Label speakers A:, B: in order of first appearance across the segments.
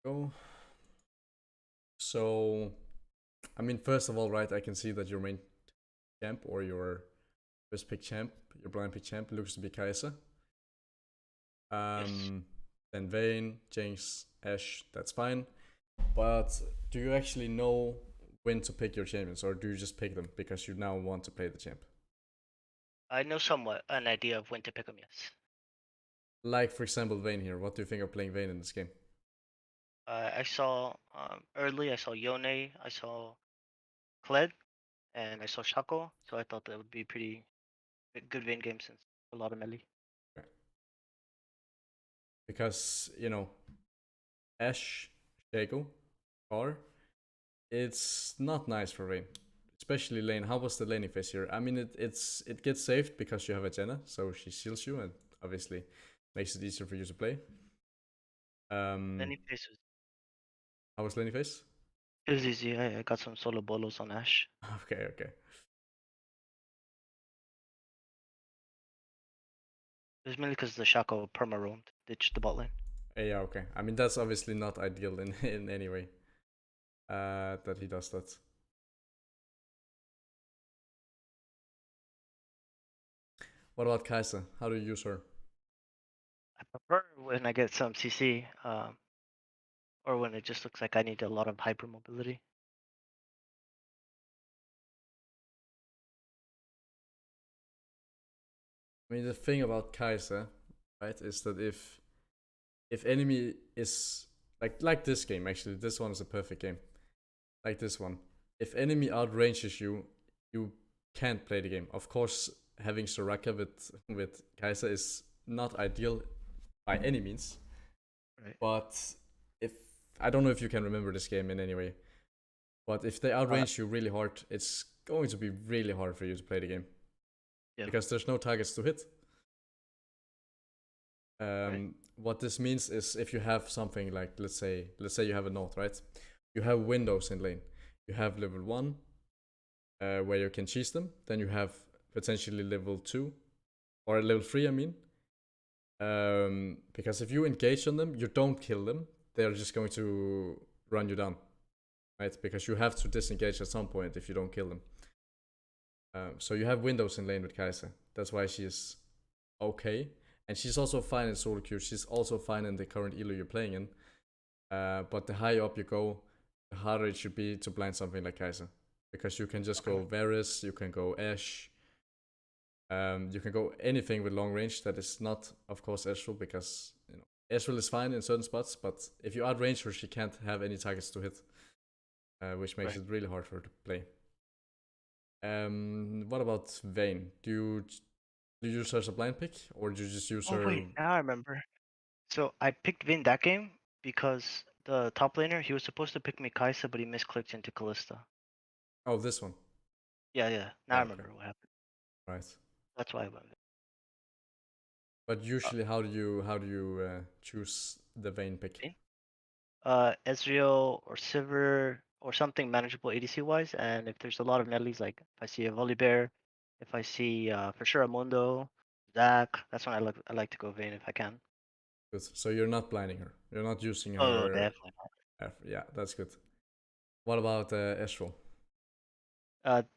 A: Go. So, I mean, first of all, right, I can see that your main champ or your first pick champ, your blind pick champ, looks to be Kai'Sa.
B: Yes.
A: Then Vayne, Jinx, Ashe, that's fine. But do you actually know when to pick your champions, or do you just pick them because you now want to play the champ?
B: I know somewhat an idea of when to pick them, yes.
A: Like, for example, Vayne here. What do you think of playing Vayne in this game?
B: I saw early, I saw Yone, I saw Kled, and I saw Shaco, so I thought that would be pretty good Vayne game since a lot of melee.
A: Because, Ashe, Shaco, Car, it's not nice for Vayne. Especially lane. How was the laning phase here? I mean, it gets saved because you have a Jenna, so she shields you and obviously makes it easier for you to play.
B: Any phase
A: How was laning phase?
B: was easy. I got some solo bolos on Ashe.
A: Okay, okay.
B: It was mainly because the Shaco perma roamed, ditched the bot lane.
A: Yeah, okay. I mean, that's obviously not ideal in in any way. That he does that. What about Kai'Sa? How do you use her?
B: I prefer when I get some CC, or when it just looks like I need a lot of hyper mobility.
A: I mean, the thing about Kai'Sa, right, is that if enemy is like this game, actually, this one is a perfect game. Like this one, if enemy outranges you, you can't play the game. Of course, having Soraka with Kai'Sa is not ideal by any means.
B: Right.
A: But if I don't know if you can remember this game in any way, but if they
B: Uh,
A: outrange you really hard, it's going to be really hard for you to play the game
B: yeah.
A: because there's no targets to hit.
B: Right.
A: What this means is if you have something like let's say you have a note, right? You have windows in lane. You have level 1 where you can cheese them. Then you have potentially level 2 or level 3, I mean. Because if you engage on them, you don't kill them. They're just going to run you down, right? Because you have to disengage at some point if you don't kill them. So you have windows in lane with Kai'Sa. That's why she is okay. And she's also fine in solo queue. She's also fine in the current elo you're playing in. But the higher up you go, the harder it should be to blind something like Kai'Sa. Because you can just
B: Okay.
A: go Varus, you can go Ashe, you can go anything with long range that is not, of course, Ezreal, because Ezreal is fine in certain spots, but if you outrange her, she can't have any targets to hit, which makes
B: Right.
A: it really hard for her to play. What about Vayne? Do you use her as a blind pick, or do you just use
B: Oh
A: her?
B: wait, now I remember. So I picked Vin that game because the top laner, he was supposed to pick me Kai'Sa, but he misclicked into Callista.
A: Oh, this one.
B: Yeah, yeah. Now I
A: Yeah, okay,
B: remember what happened.
A: right.
B: That's why I went.
A: But usually, how do you choose the Vayne pick?
B: Vin. Ezreal or Sivir or something manageable ADC wise, and if there's a lot of medleys, like if I see a Volibear, if I see for sure a Mundo, Zac, that's when I like to go Vin if I can.
A: Good. So you're not blinding her. You're not using
B: Oh,
A: her.
B: definitely.
A: Yeah, that's good. What about Ezreal?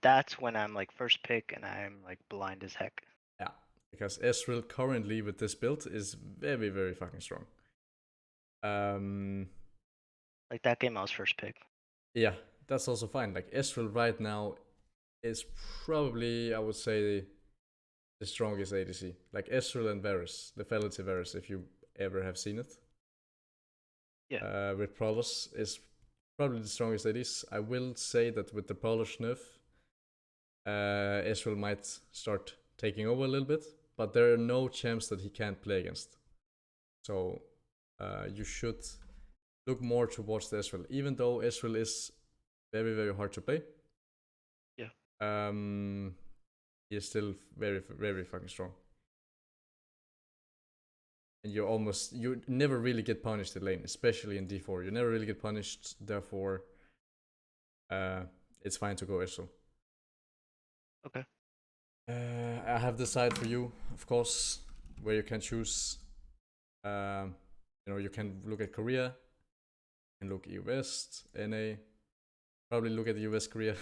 B: That's when I'm like first pick and I'm like blind as heck.
A: Yeah, because Ezreal currently with this build is very, very fucking strong. Um,
B: Like that game, I was first pick.
A: yeah, that's also fine. Like Ezreal right now is probably, I would say, the strongest ADC. Like Ezreal and Varus, the Fatality Varus, if you ever have seen it.
B: Yeah.
A: With Prowlers is probably the strongest ADC. I will say that with the Prowlers nerf, Ezreal might start taking over a little bit, but there are no champs that he can't play against. So you should look more towards the Ezreal, even though Ezreal is very, very hard to play.
B: Yeah.
A: Um, he is still very, very fucking strong. And you never really get punished in lane, especially in D4. You never really get punished, therefore, uh, it's fine to go Ezreal.
B: Okay.
A: I have the side for you, of course, where you can choose. Um, you can look at Korea. And look EU West, NA. Probably look at US Korea.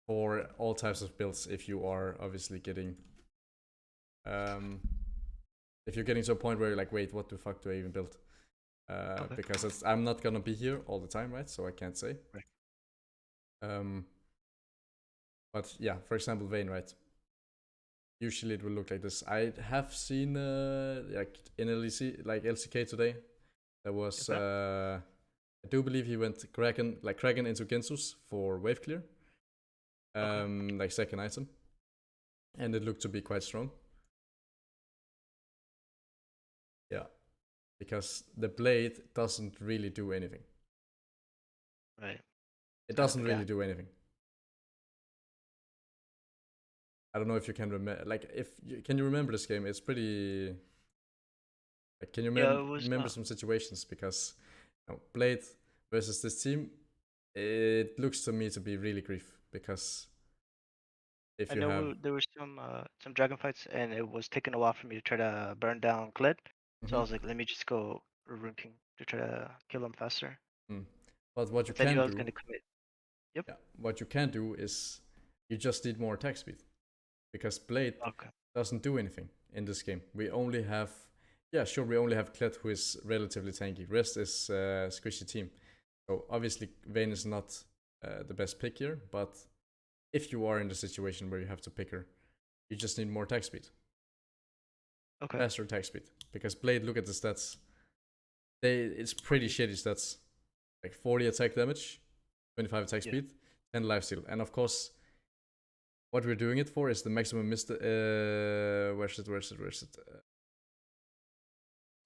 A: For all types of builds, if you are obviously getting if you're getting to a point where you're like, wait, what the fuck do I even build?
B: Okay.
A: Because I'm not gonna be here all the time, right? So I can't say.
B: Right.
A: But yeah, for example, Vayne, right? Usually it will look like this. I have seen like in LEC, like LCK today, there was
B: Okay.
A: I do believe he went Kraken into Gensus for wave clear,
B: Okay.
A: like second item, and it looked to be quite strong. Yeah, because the blade doesn't really do anything.
B: Right.
A: It
B: Kind of
A: doesn't
B: the
A: really
B: gap.
A: do anything. I don't know if you can remember. Like, can you remember this game? It's pretty. Like, can you
B: Yeah, it was.
A: remember some situations? Because Blade versus this team, it looks to me to be really grief. Because if
B: I
A: you
B: know
A: have,
B: there were some dragon fights, and it was taking a while for me to try to burn down Kled. So I was like, let me just go Rune King to try to kill him faster.
A: but what you
B: But then I knew
A: can
B: I was
A: do,
B: gonna commit. Yep.
A: yeah, what you can do is you just need more attack speed. Because Blade
B: Okay.
A: doesn't do anything in this game. We only have, yeah, sure, we only have Kled who is relatively tanky. Rest is squishy team. So obviously Vayne is not the best pick here, but if you are in the situation where you have to pick her, you just need more attack speed,
B: Okay.
A: faster attack speed. Because Blade, look at the stats. It's pretty
B: 40.
A: shitty stats. Like 40 attack damage, 25 attack
B: Yeah.
A: speed, 10 lifesteal. And of course, what we're doing it for is the maximum mist. Where's it?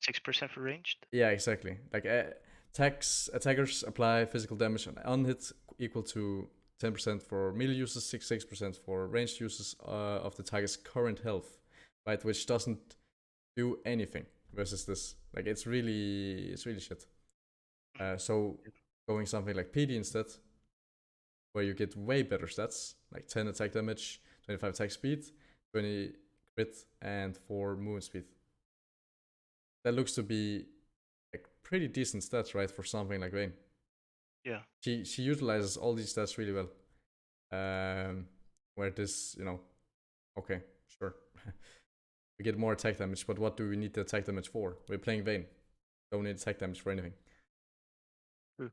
B: 6% for ranged.
A: Yeah, exactly. Like attackers apply physical damage on unhit equal to 10% for melee users, 6% for ranged users of the target's current health, right? Which doesn't do anything versus this. Like it's really shit. So going something like PD instead, where you get way better stats, like 10 attack damage, 25 attack speed, 20 crit, and 4 movement speed. That looks to be like pretty decent stats, right, for something like Vayne.
B: Yeah.
A: She utilizes all these stats really well. Where this, okay, sure. We get more attack damage, but what do we need the attack damage for? We're playing Vayne. Don't need attack damage for anything.
B: True.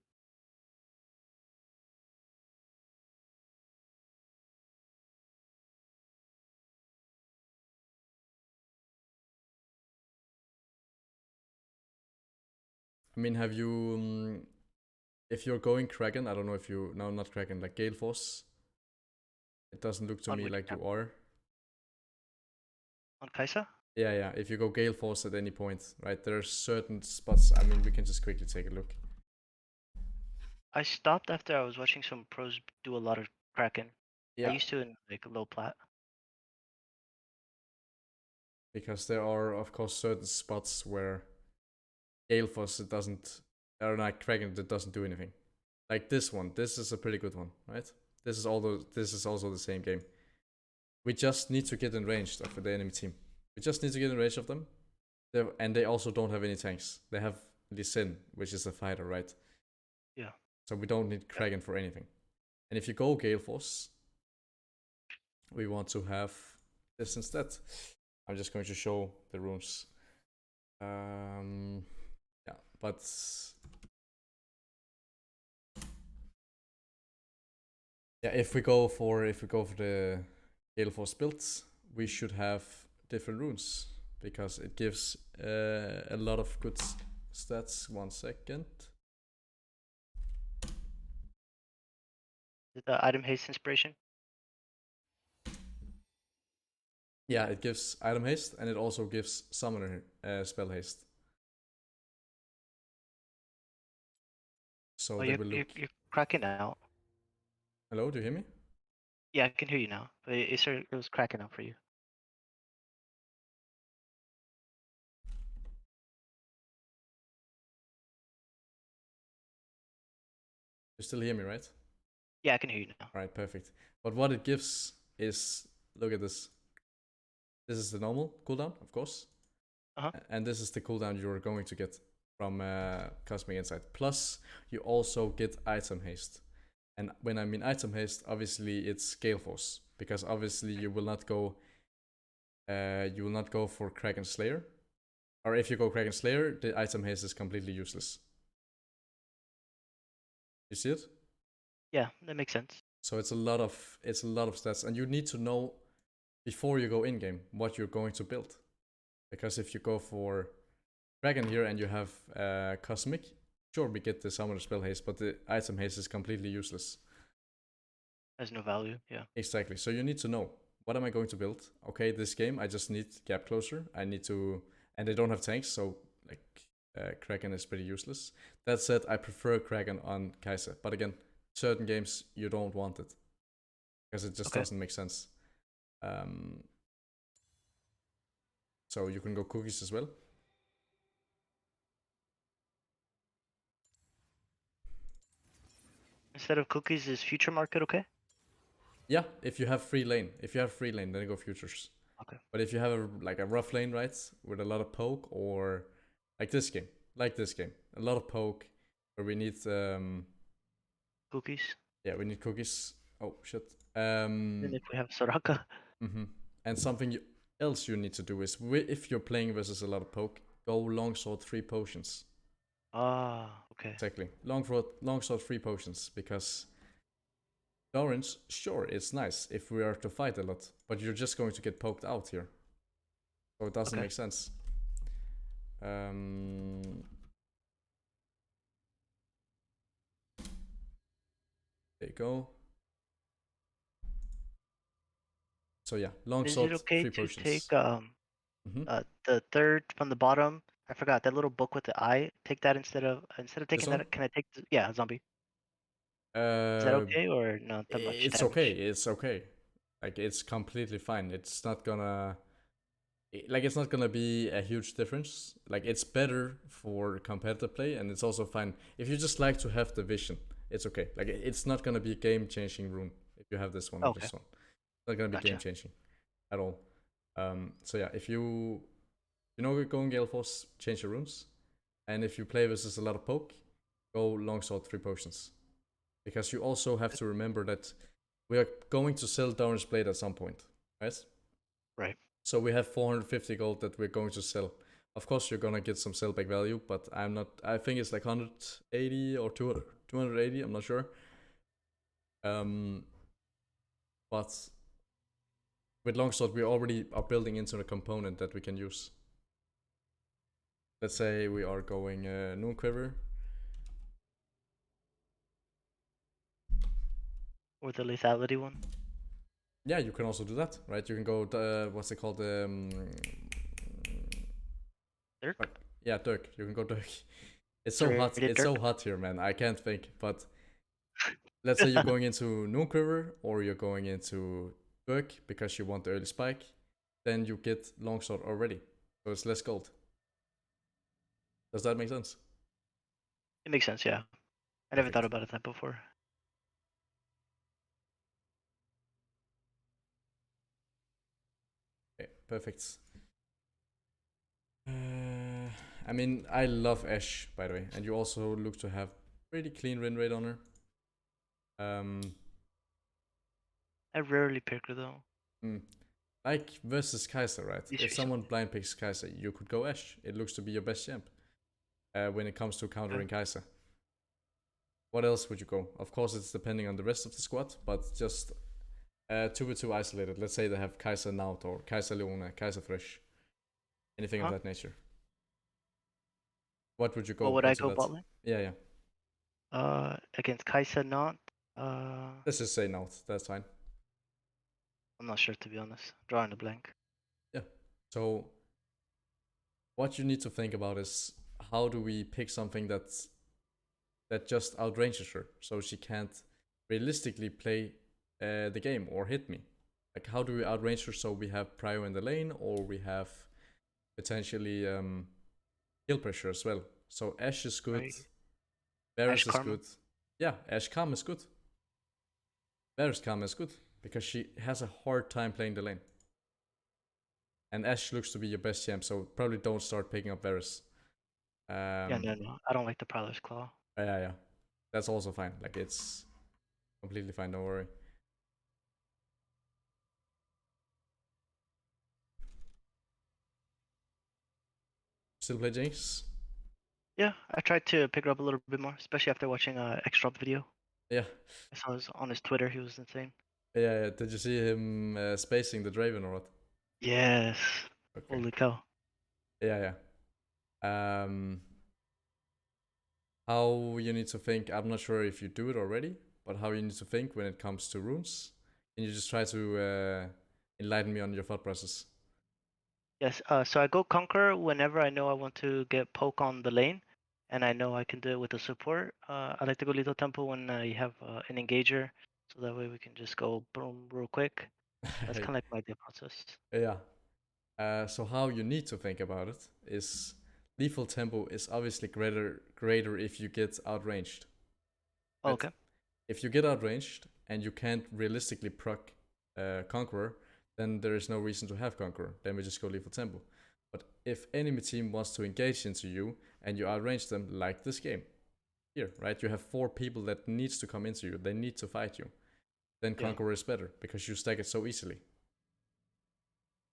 A: I mean, have you, if you're going Kraken, I don't know if you, no, not Kraken, like Gale Force. It doesn't look to
B: On
A: me
B: which
A: like
B: map?
A: you are.
B: On Kaisa?
A: Yeah. If you go Gale Force at any point, right? There are certain spots. I mean, we can just quickly take a look.
B: I stopped after I was watching some pros do a lot of Kraken. I
A: Yeah,
B: used to in like low plat.
A: because there are, of course, certain spots where Gale Force it doesn't, or like Kraken that doesn't do anything. Like this one. This is a pretty good one, right? This is also the same game. We just need to get in range of the enemy team. We just need to get in range of them. And they also don't have any tanks. They have Lee Sin, which is a fighter, right?
B: Yeah.
A: So we don't need Kraken for anything. And if you go Gale Force, we want to have this instead. I'm just going to show the runes. Yeah, but yeah, if we go for the Gale Force builds, we should have different runes because it gives a lot of good stats. 1 second.
B: The item haste inspiration.
A: Yeah, it gives item haste and it also gives summoner spell haste. So
B: Oh,
A: they will look.
B: you're cracking out.
A: Hello, do you hear me?
B: Yeah, I can hear you now. But it was cracking out for you.
A: You still hear me, right?
B: Yeah, I can hear you now.
A: All right, perfect. But what it gives is, look at this. This is the normal cooldown, of course.
B: Uh huh.
A: And this is the cooldown you're going to get. from Cosmic Insight. Plus, you also get item haste. And when I mean item haste, obviously it's Gale Force, because obviously you will not go for Kraken Slayer. Or if you go Kraken Slayer, the item haste is completely useless. You see it?
B: Yeah, that makes sense.
A: So it's a lot of stats, and you need to know before you go in game what you're going to build, because if you go for Dragon here and you have Cosmic, sure we get the Summoner Spell Haste, but the item haste is completely useless.
B: Has no value. Yeah.
A: Exactly. So you need to know, what am I going to build? Okay, this game I just need Gap Closer. I need to, and they don't have tanks, so like Kraken is pretty useless. That said, I prefer Kraken on Kai'Sa, but again, certain games you don't want it because it just doesn't make sense. So you can go cookies as well.
B: Instead of cookies, is future market okay?
A: Yeah, if you have free lane. If you have free lane, then you go futures.
B: Okay.
A: But if you have a rough lane, right, with a lot of poke, or like this game, a lot of poke, where we need
B: Cookies.
A: yeah, we need cookies. Oh shit.
B: Then if we have Soraka.
A: And something else you need to do is, if you're playing versus a lot of poke, go longsword 3 potions.
B: Ah, okay.
A: Exactly. Longsword 3 potions, because Orange, sure, it's nice if we are to fight a lot, but you're just going to get poked out here. So it doesn't make sense. There you go. So yeah, longsword,
B: Is it okay
A: 3
B: to
A: potions.
B: take the third from the bottom? I forgot that little book with the eye. Take that instead of taking that. Can I take yeah, zombie? Is that okay or not that much
A: It's
B: damage?
A: okay. It's okay. Like, it's completely fine. It's not gonna be a huge difference. Like, it's better for competitive play, and it's also fine if you just like to have the vision. It's okay. Like, it's not gonna be game changing rune if you have this one or this one. It's not gonna be game changing at all. So yeah, if you go in Gale Force, change your runes, and if you play versus a lot of poke, go longsword 3 potions, because you also have to remember that we are going to sell Doran's Blade at some point, right?
B: Right.
A: So we have 450 gold that we're going to sell. Of course, you're gonna get some sellback value, but I think it's like 180 or 280. I'm not sure. But with longsword, we already are building into a component that we can use. Let's say we are going Noon Quiver.
B: Or the lethality one.
A: Yeah, you can also do that, right? You can go, what's it called?
B: Dirk?
A: Yeah, Dirk. You can go Dirk. It's so hot. It's so hot here, man. I can't think. But let's say you're going into Noon Quiver, or you're going into Dirk because you want the early spike. Then you get longsword already, so it's less gold. Does that make sense?
B: It makes sense, yeah. I never thought about it that before.
A: Okay, perfect. I mean, I love Ashe, by the way, and you also look to have pretty clean win rate on her.
B: I rarely pick her though.
A: Like versus Kai'Sa, right? If someone blind picks Kai'Sa, you could go Ashe. It looks to be your best champ when it comes to countering Kai'Sa. What else would you go? Of course, it's depending on the rest of the squad, but just 2v2 isolated. Let's say they have Kai'Sa Naut or Kai'Sa Leona, Kai'Sa Thresh, anything of that nature. What would you go?
B: What would I go bot lane?
A: Yeah.
B: Against Kai'Sa Naut.
A: Let's just say Naut. That's fine.
B: I'm not sure, to be honest. Drawing a blank.
A: Yeah. So what you need to think about is, how do we pick something that just outranges her, so she can't realistically play the game or hit me? Like, how do we outrange her so we have prio in the lane, or we have potentially kill pressure as well? So Ashe is good. Right. Varus is good. Yeah, Ashe Calm is good. Varus Calm is good because she has a hard time playing the lane. And Ashe looks to be your best champ, so probably don't start picking up Varus.
B: Yeah, no, I don't like the Prowler's Claw.
A: Yeah. That's also fine. Like, it's completely fine, don't worry. Still play Jinx?
B: Yeah, I tried to pick her up a little bit more, especially after watching X-Drop video.
A: Yeah.
B: I saw on his Twitter, he was insane.
A: Yeah. Did you see him spacing the Draven or what?
B: Yes.
A: Okay.
B: Holy cow.
A: Yeah. How you need to think, I'm not sure if you do it already, but how you need to think when it comes to runes. Can you just try to enlighten me on your thought process?
B: Yes, so I go Conqueror whenever I know I want to get poke on the lane, and I know I can do it with the support. I like to go Lethal Temple when you have an engager, so that way we can just go boom real quick. That's kind of like my idea process.
A: Yeah. So how you need to think about it is lethal tempo is obviously greater if you get outranged.
B: Oh,
A: Right?
B: okay.
A: If you get outranged and you can't realistically proc Conqueror, then there is no reason to have Conqueror. Then we just go lethal tempo. But if enemy team wants to engage into you and you outrange them, like this game here, right? You have 4 people that needs to come into you. They need to fight you. Then
B: Yeah.
A: Conqueror is better because you stack it so easily.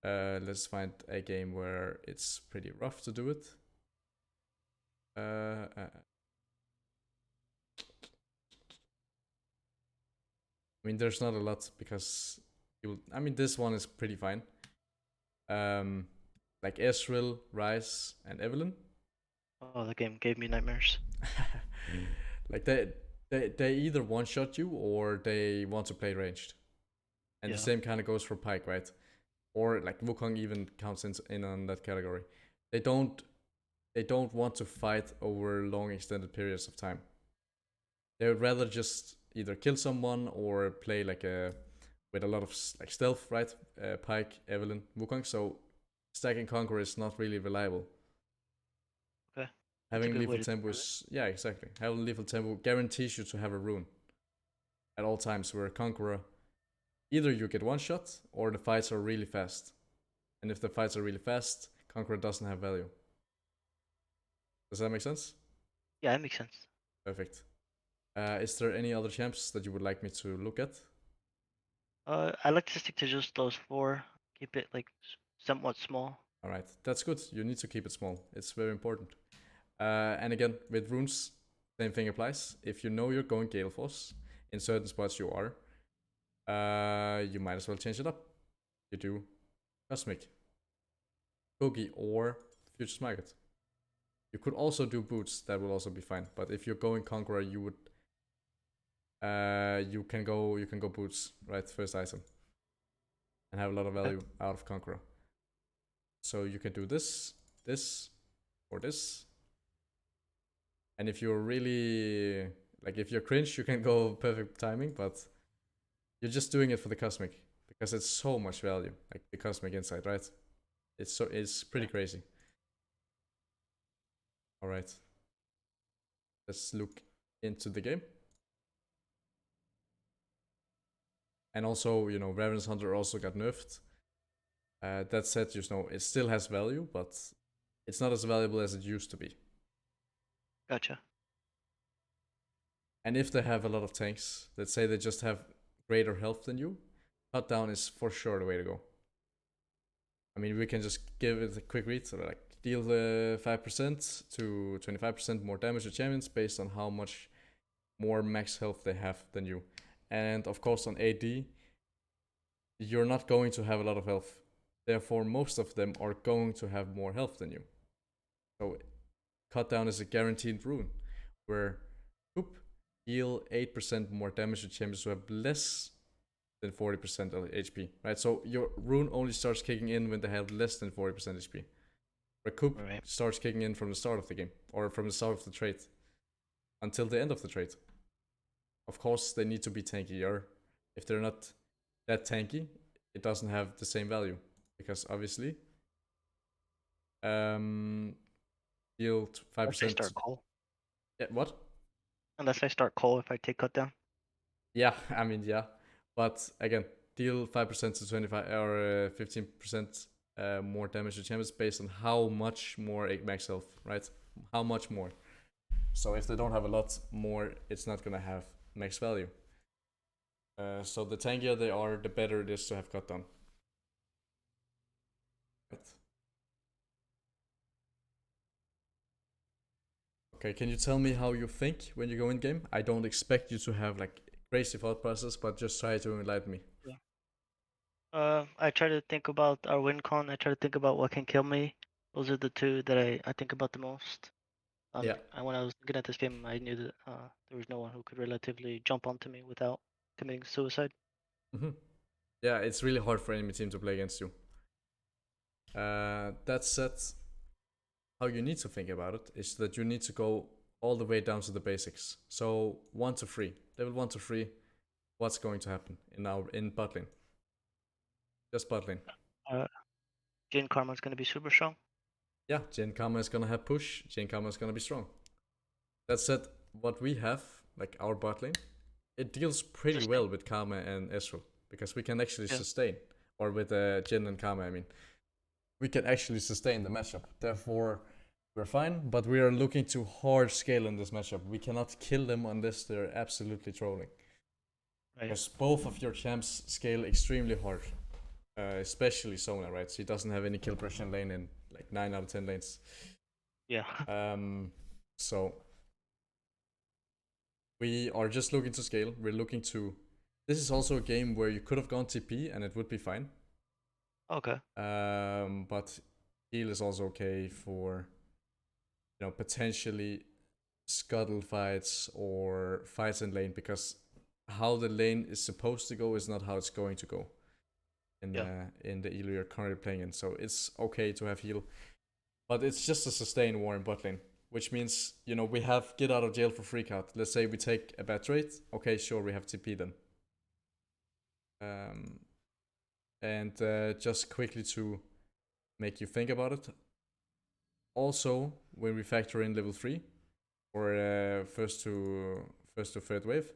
A: Let's find a game where it's pretty rough to do it. I mean, there's not a lot because I mean, this one is pretty fine. Like Ezreal, Ryze, and Evelyn.
B: Oh, the game gave me nightmares.
A: Like they either one shot you or they want to play ranged, and
B: Yeah.
A: the same kind of goes for Pyke, right? Or like Wukong even counts in on that category. They don't want to fight over long extended periods of time. They would rather just either kill someone or play like a with a lot of like stealth, right? Pyke, Evelyn, Wukong. So stacking Conqueror is not really reliable.
B: Okay. That's a
A: Having
B: good way
A: lethal
B: to
A: tempo
B: describe it.
A: is, yeah, exactly. Having lethal tempo guarantees you to have a rune at all times. Where Conqueror, either you get one shot or the fights are really fast. And if the fights are really fast, Conqueror doesn't have value. Does that make sense?
B: Yeah, that makes sense.
A: Perfect. Is there any other champs that you would like me to look at?
B: I like to stick to just those 4. Keep it like somewhat small.
A: All right, that's good. You need to keep it small. It's very important. And again, with runes, same thing applies. If you know you're going Gale Force, in certain spots you are, you might as well change it up. You do Cosmic, Cookie, or Future's Market. You could also do Boots, that will also be fine. But if you're going Conqueror, you would you can go Boots, right? First item. And have a lot of value out of Conqueror. So you can do this, or this. And if you're really like if you're cringe, you can go perfect timing, but you're just doing it for the cosmic because it's so much value, like the cosmic insight, right? It's pretty crazy. All right, let's look into the game. And also, Ravenous Hunter also got nerfed. That said, it still has value, but it's not as valuable as it used to be.
B: Gotcha.
A: And if they have a lot of tanks, let's say they just have greater health than you, cut down is for sure the way to go. I mean, we can just give it a quick read. So, like, deal the 5% to 25% more damage to champions based on how much more max health they have than you. And of course, on AD, you're not going to have a lot of health. Therefore, most of them are going to have more health than you. So, cut down is a guaranteed rune where heal 8% more damage to champions who have less than 40% of HP, right? So your rune only starts kicking in when they have less than 40% HP. Recoup starts kicking in from the start of the game, or from the start of the trade, until the end of the trade. Of course, they need to be tankier. If they're not that tanky, it doesn't have the same value, because obviously, heal 5%.
B: Unless I start Cole.
A: Yeah, what?
B: Unless I start Cole if I take cut down.
A: Yeah, I mean, yeah. But again, deal 5% to 25 or 15% more damage to champions based on how much more max health, right? how much more. So if they don't have a lot more, it's not gonna have max value. So the tankier they are, the better it is to have cut down. Right. Okay, can you tell me how you think when you go in game? I don't expect you to have like crazy thought process, but just try to enlighten me.
B: Yeah. I try to think about our win con. I try to think about what can kill me. Those are the two that I think about the most.
A: Yeah.
B: When I was looking at this game, I knew that there was no one who could relatively jump onto me without committing suicide.
A: Mm-hmm. Yeah, it's really hard for enemy team to play against you. That said, how you need to think about it is that you need to go all the way down to the basics. So 1 to 3, level 1 to 3, what's going to happen in bot lane? Just bot lane.
B: Uh, Jane Karma's gonna be super strong.
A: Yeah, Jin Kama is gonna have push, Jin Kama is gonna be strong. That said, what we have, like our bot lane, it deals pretty
B: Sustain.
A: well with Kama and Ezreal, because we can actually
B: Yeah.
A: sustain, or with Jin and Kama, I mean. We can actually sustain the matchup. Therefore, we're fine, but we are looking to hard scale in this matchup. We cannot kill them unless they're absolutely trolling.
B: Right.
A: Because both of your champs scale extremely hard. Especially Sona, right? She doesn't have any kill pressure in lane in like 9 out of 10 lanes.
B: Yeah.
A: So we are just looking to scale. We're looking to. This is also a game where you could have gone TP and it would be fine.
B: Okay.
A: But heal is also okay for, potentially scuttle fights or fights in lane, because how the lane is supposed to go is not how it's going to go in the elo you're currently playing in. So it's okay to have heal, but it's just a sustain war in bot lane, which means we have get out of jail for free card. Let's say we take a bad trade. Okay, sure, we have TP then. And just quickly to make you think about it. Also, when we factor in level 3 or first to third wave,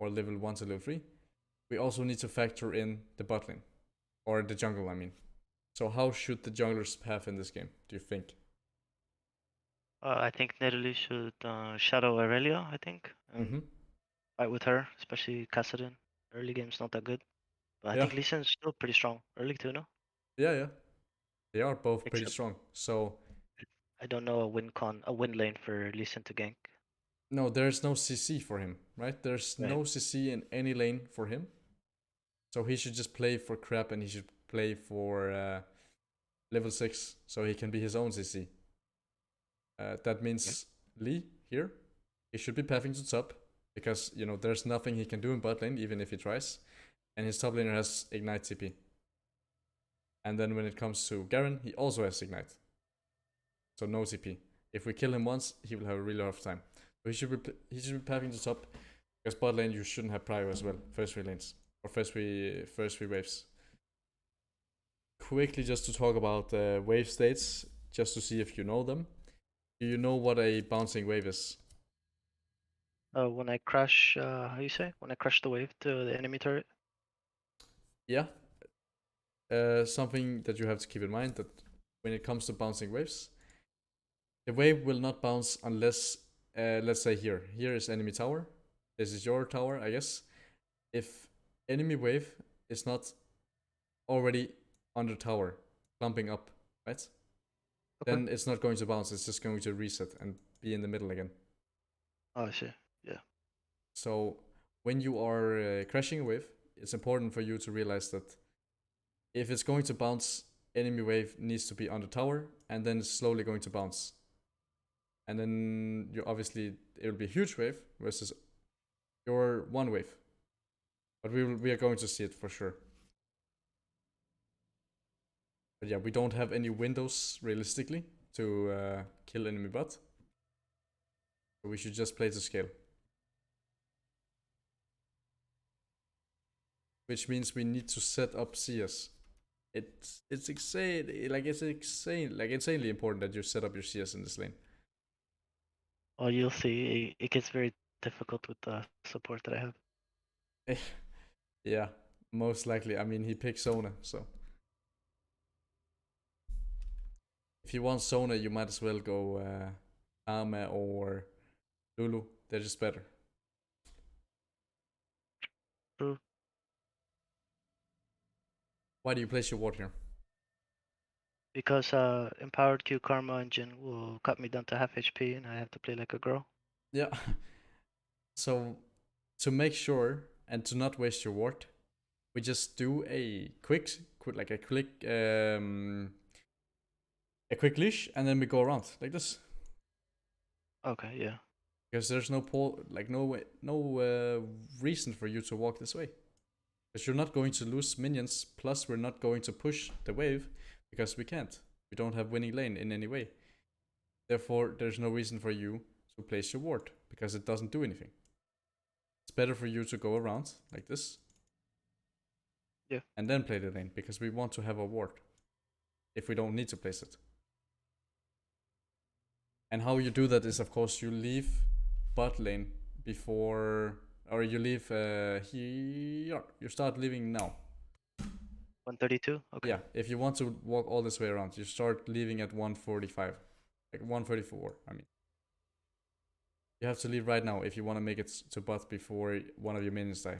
A: or level 1 to level 3, we also need to factor in the bot lane, or the jungle, I mean. So how should the junglers path in this game, do you think?
B: I think Nidalee should shadow Aurelia, I think, and fight with her, especially Kassadin. Early game's not that good. But I
A: Yeah,
B: think Lee Sin's still pretty strong. Early too, no?
A: yeah. They are both pretty
B: Except
A: strong. So
B: I don't know a win lane for Lee Sin to gank.
A: no, there's no CC for him, right? There's
B: Right.
A: no CC in any lane for him. So he should just play for crap, and he should play for level 6 so he can be his own CC. That means Lee here, he should be pathing to top, because there's nothing he can do in bot lane even if he tries, and his top laner has Ignite TP. And then when it comes to Garen, he also has Ignite, so no TP. If we kill him once, he will have a really rough time. So he should be pathing to top, because bot lane you shouldn't have prio as well. First 3 lanes, or first three waves. Quickly, just to talk about wave states, just to see if you know them. Do you know what a bouncing wave is?
B: When I crash, how you say? When I crash the wave to the enemy turret.
A: Yeah. Something that you have to keep in mind, that when it comes to bouncing waves, the wave will not bounce unless, let's say here is enemy tower. This is your tower, I guess. If enemy wave is not already under tower, clumping up, right?
B: Okay.
A: Then it's not going to bounce. It's just going to reset and be in the middle again.
B: Oh, I see. Yeah.
A: So when you are crashing a wave, it's important for you to realize that if it's going to bounce, enemy wave needs to be on the tower, and then it's slowly going to bounce. And then it will be a huge wave versus your one wave. But we are going to see it for sure. But yeah, we don't have any windows realistically to kill enemy bot. So we should just play to scale. Which means we need to set up CS. It's insane. Like insanely important that you set up your CS in this lane.
B: Well, you'll see. It gets very difficult with the support that I have.
A: Yeah, most likely. I mean, he picked Sona, so if you want Sona, you might as well go Ama or Lulu. They're just better.
B: True.
A: Why do you place your ward here?
B: Because empowered Q Karma engine will cut me down to half HP, and I have to play like a girl.
A: Yeah. So to make sure and to not waste your ward, we just do a quick leash, and then we go around like this.
B: Okay, yeah.
A: Because there's no reason for you to walk this way. Because you're not going to lose minions. Plus, we're not going to push the wave because we can't. We don't have winning lane in any way. Therefore, there's no reason for you to place your ward because it doesn't do anything. It's better for you to go around like this.
B: Yeah.
A: And then play the lane because we want to have a ward if we don't need to place it. And how you do that is, of course, you leave bot lane before, or you leave here. You start leaving now.
B: 132. Okay.
A: Yeah, if you want to walk all this way around, you start leaving at 145, like 134. I mean, you have to leave right now if you want to make it to bot before one of your minions die.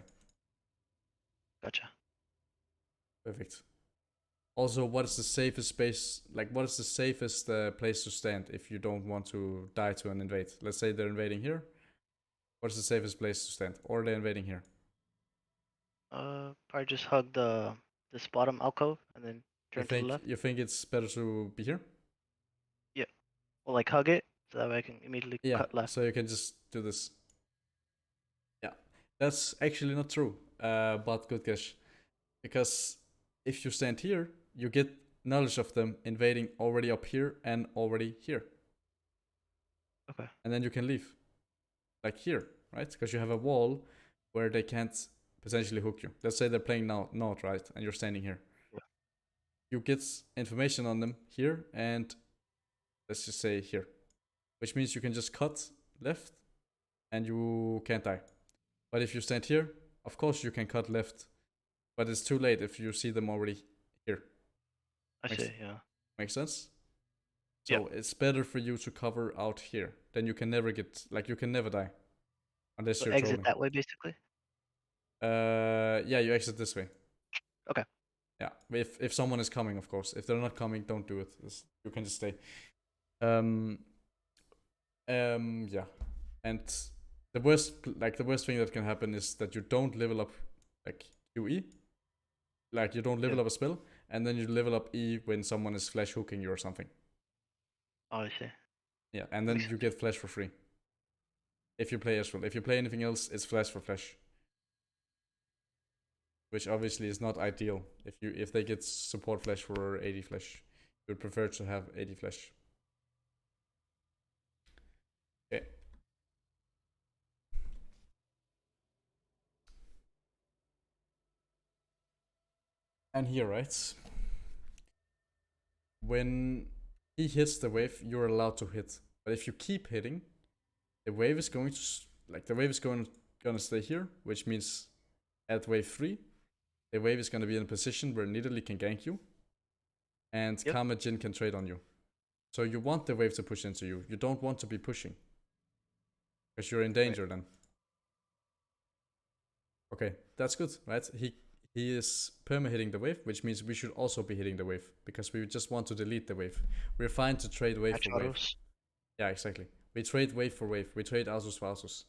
B: Gotcha.
A: Perfect. Also, what is the safest space? Like, what is the safest place to stand if you don't want to die to an invade? Let's say they're invading here. What is the safest place to stand? Or they're invading here.
B: Probably just hug this bottom alcove and then turn to the left.
A: You think it's better to be here?
B: Yeah. Or like hug it so that way I can immediately cut left.
A: So you can just do this. Yeah, that's actually not true. But good guess, because if you stand here, you get knowledge of them invading already up here and already here.
B: Okay.
A: And then you can leave, like here, right? Because you have a wall where they can't potentially hook you. Let's say they're playing now north, right? And you're standing here.
B: Yeah.
A: You get information on them here and let's just say here, which means you can just cut left and you can't die. But if you stand here, of course you can cut left, but it's too late if you see them already here.
B: I see, yeah.
A: Makes sense? So it's better for you to cover out here. Then you can never you can never die. Unless
B: So
A: you're
B: exit
A: trolling.
B: that way basically?
A: Yeah, you exit this way.
B: Okay.
A: Yeah, if someone is coming, of course. If they're not coming, don't do it. You can just stay. Yeah. And the worst thing that can happen is that you don't level up like QE. Like you don't level up a spell, and then you level up E when someone is flash hooking you or something.
B: Oh, I see.
A: Yeah, and then you get flash for free. If you play Ezreal. If you play anything else, it's flash for flash. Which obviously is not ideal. If they get support flash for AD flash, you would prefer to have AD flash. Okay. And here, right? When he hits the wave, you're allowed to hit. But if you keep hitting, the wave is going to gonna stay here, which means at wave 3, the wave is gonna be in a position where Nidalee can gank you, and Karma Jhin can trade on you. So you want the wave to push into you. You don't want to be pushing, because you're in danger then. Okay, that's good, right? He is perma-hitting the wave, which means we should also be hitting the wave, because we just want to delete the wave. We're fine to trade wave for wave. Yeah, exactly. We trade wave for wave. We trade Asus for Asus.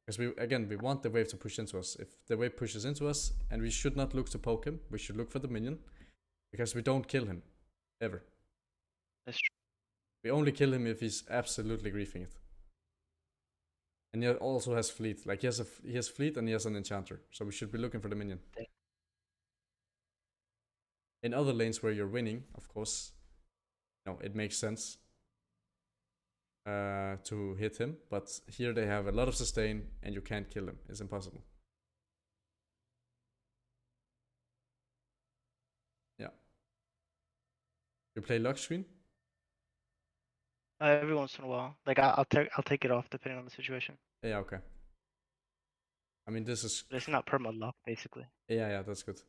A: Because we want the wave to push into us. If the wave pushes into us, and we should not look to poke him, we should look for the minion, because we don't kill him, ever.
B: That's true.
A: We only kill him if he's absolutely griefing it. And he also has fleet. Like he has fleet and he has an enchanter. So we should be looking for the minion.
B: Okay.
A: In other lanes where you're winning, of course, it makes sense to hit him. But here they have a lot of sustain and you can't kill him. It's impossible. Yeah. You play lock screen?
B: Every once in a while. Like I'll take it off depending on the situation.
A: Yeah, okay. I mean, this is...
B: But it's not perma lock, basically.
A: Yeah, that's good.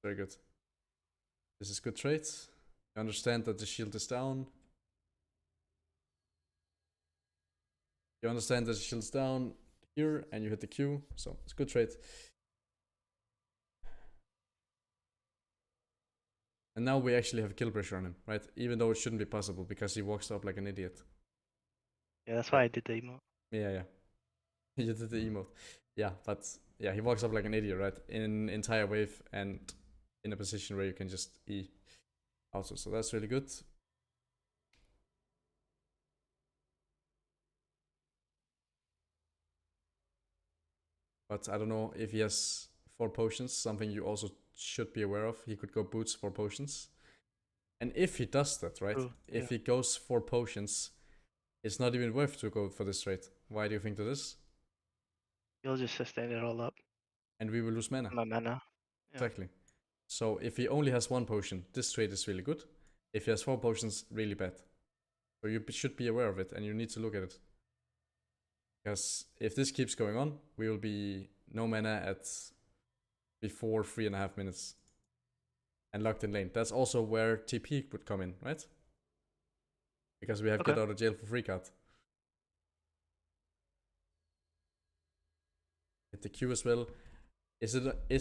A: Very good. This is good trade. You understand that the shield is down. You understand that she shields down here and you hit the Q, so it's a good trade. And now we actually have kill pressure on him, right? Even though it shouldn't be possible because he walks up like an idiot.
B: Yeah, that's why I did the emote.
A: Yeah. You did the emote. Yeah, but yeah, he walks up like an idiot, right? In entire wave and in a position where you can just E also. So that's really good. But I don't know if he has 4 potions, something you also should be aware of. He could go boots 4 potions. And if he does that, right?
B: True,
A: If
B: yeah.
A: he goes 4 potions, it's not even worth to go for this trade. Why do you think that is?
B: He'll just sustain it all up.
A: And we will lose mana.
B: My mana. Yeah.
A: Exactly. So if he only has 1 potion, this trade is really good. If he has 4 potions, really bad. So you should be aware of it and you need to look at it. Because if this keeps going on, we will be no mana at before 3.5 minutes. And locked in lane. That's also where TP would come in, right? Because we have
B: Okay.
A: get out of jail for free card. Hit the Q as well. Is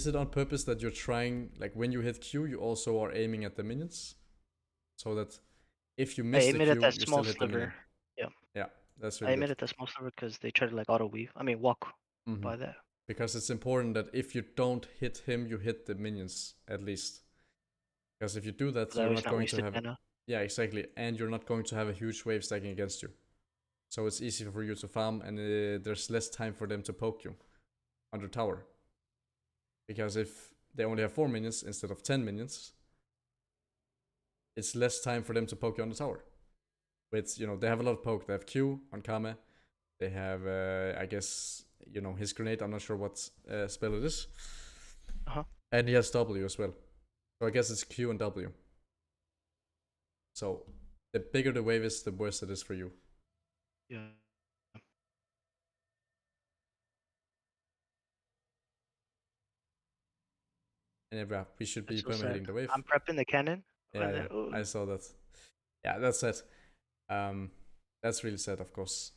A: it on purpose that you're trying, like when you hit Q, you also are aiming at the minions? So that if you miss
B: I
A: the
B: aim it at
A: Q,
B: that
A: you
B: small
A: still hit the minion.
B: sliver. Yeah.
A: Yeah, that's
B: I
A: really
B: aim it
A: good.
B: at that small sliver because they try to like auto weave. I mean walk by that.
A: Because it's important that if you don't hit him, you hit the minions at least. Because if you do that,
B: That
A: you're
B: way
A: not
B: it's not
A: going to
B: wasted
A: have.
B: mana.
A: Yeah, exactly. And you're not going to have a huge wave stacking against you. So it's easy for you to farm, and there's less time for them to poke you under tower. Because if they only have 4 minions instead of 10 minions, it's less time for them to poke you on the tower. With, they have a lot of poke. They have Q on Kame. They have, I guess, his grenade. I'm not sure what spell it is. And he has W as well. So I guess it's Q and W. So the bigger the wave is, the worse it is for you.
B: Yeah.
A: And yeah, we should be
B: That's so sad.
A: perma-hitting the wave.
B: I'm prepping the cannon.
A: Yeah, I saw that. Yeah, that's sad. That's really sad, of course.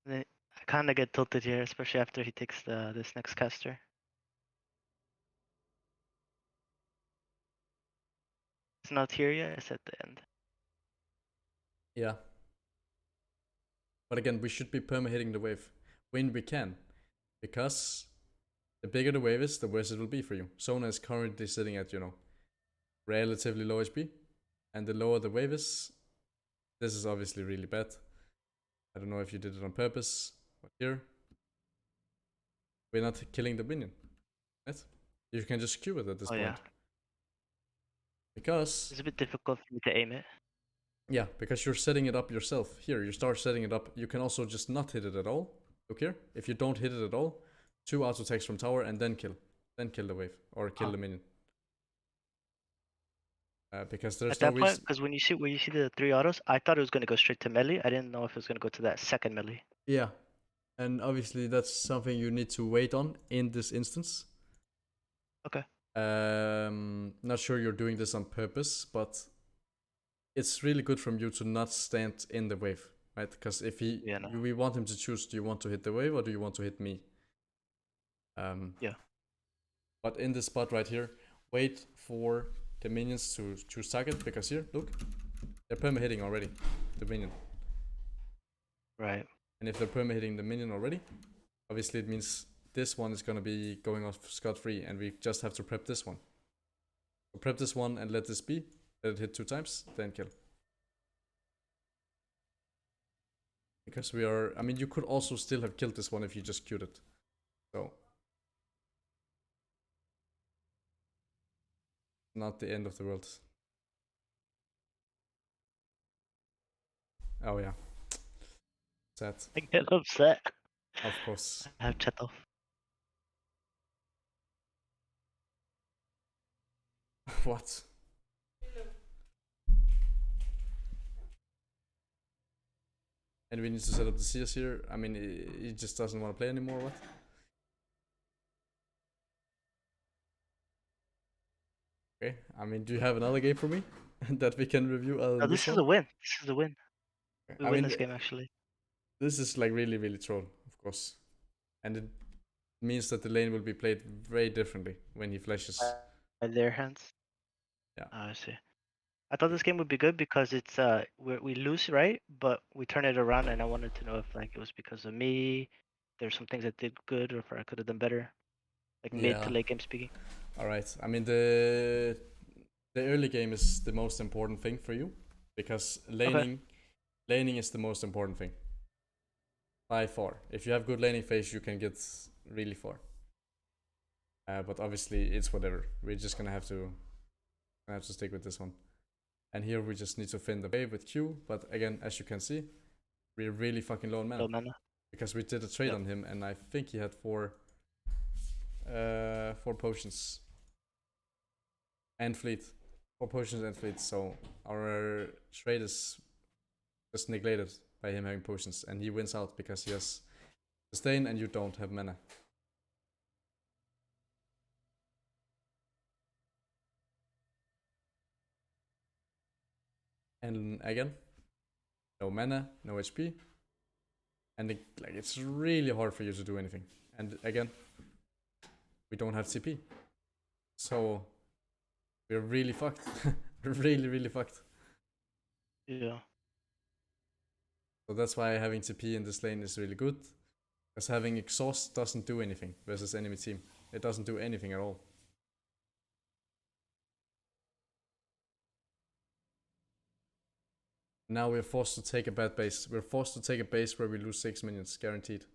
B: I kind of get tilted here, especially after he takes this next caster. It's not here yet. It's at the end.
A: Yeah. But again, we should be perma-hitting the wave when we can. Because the bigger the wave is, the worse it will be for you. Sona is currently sitting at, relatively low HP. And the lower the wave is, this is obviously really bad. I don't know if you did it on purpose, but here, we're not killing the minion. Right? You can just Q it at this point.
B: Yeah.
A: Because
B: It's a bit difficult for me to aim it.
A: yeah, because you're setting it up yourself. Here, you start setting it up. You can also just not hit it at all. Look here. If you don't hit it at all, 2 auto attacks from tower and then kill. Then kill the wave. Or kill the minion. Because there's
B: At
A: no
B: that point,
A: reason.
B: because when you see the 3 autos, I thought it was gonna go straight to melee. I didn't know if it was gonna go to that second melee.
A: Yeah. And obviously that's something you need to wait on in this instance.
B: Okay.
A: Not sure you're doing this on purpose, but it's really good from you to not stand in the wave, right? Because if we want him to choose, do you want to hit the wave or do you want to hit me?
B: Yeah.
A: But in this spot right here, wait for the minions to choose target, because here, look, they're perma hitting already the minion.
B: Right.
A: And if they're perma hitting the minion already, obviously it means this one is gonna be going off scot-free, and we just have to prep this one. So prep this one and let this be. Let it hit 2 times, then kill. Because we are, I mean, you could also still have killed this one if you just queued it. So not the end of the world. Oh yeah. Sad.
B: I get upset.
A: Of course.
B: I have chat off.
A: What? And we need to set up the CS here. I mean, he just doesn't want to play anymore, what? Okay, I mean, do you have another game for me that we can review?
B: No, this is a win. This is a win. We
A: I
B: win
A: mean,
B: this game actually.
A: this is like really, really troll, of course. And it means that the lane will be played very differently when he flashes.
B: By their hands.
A: Yeah.
B: I see. I thought this game would be good because it's we lose, right? But we turn it around, and I wanted to know if like it was because of me. There's some things I did good, or if I could have done better, like mid to
A: Yeah.
B: late game speaking.
A: All right. I mean, the early game is the most important thing for you because
B: Okay.
A: laning is the most important thing by far. If you have good laning phase, you can get really far. But obviously, it's whatever. We're just gonna have to stick with this one. And here we just need to fin the wave with Q. But again, as you can see, we're really fucking low on mana
B: Low mana.
A: because we did a trade
B: Yep.
A: on him, and I think he had four potions and fleet, 4 potions and fleet. So our trade is just neglected by him having potions, and he wins out because he has sustain and you don't have mana. And again, no mana, no HP, and it's really hard for you to do anything. And again, we don't have CP, so we're really fucked. We're really, really fucked.
B: Yeah.
A: So that's why having TP in this lane is really good. Because having exhaust doesn't do anything versus enemy team. It doesn't do anything at all. Now we're forced to take a bad base. We're forced to take a base where we lose 6 minions, guaranteed.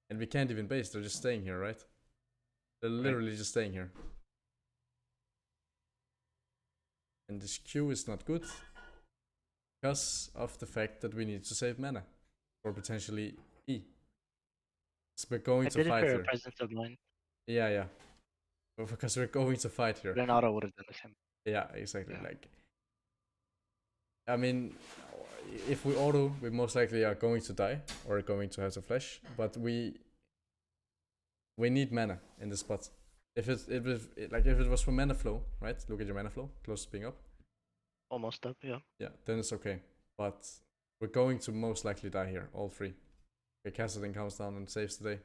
A: And we can't even base, they're just staying here, right? They're literally just staying here. And this Q is not good because of the fact that we need to save mana. Or potentially E. So we're going
B: I
A: to
B: did it
A: fight
B: for a
A: here.
B: presence of mind.
A: Yeah. Because we're going to fight here.
B: Then auto would have done the same.
A: Yeah, exactly.
B: Yeah.
A: Like, I mean, if we auto, we most likely are going to die or going to have to flash. But we need mana in this spot. If it was for mana flow, right? Look at your mana flow, close to being up.
B: Almost up. Yeah.
A: Yeah, then it's okay. But we're going to most likely die here, all three. Okay, Kassadin comes down and saves the day.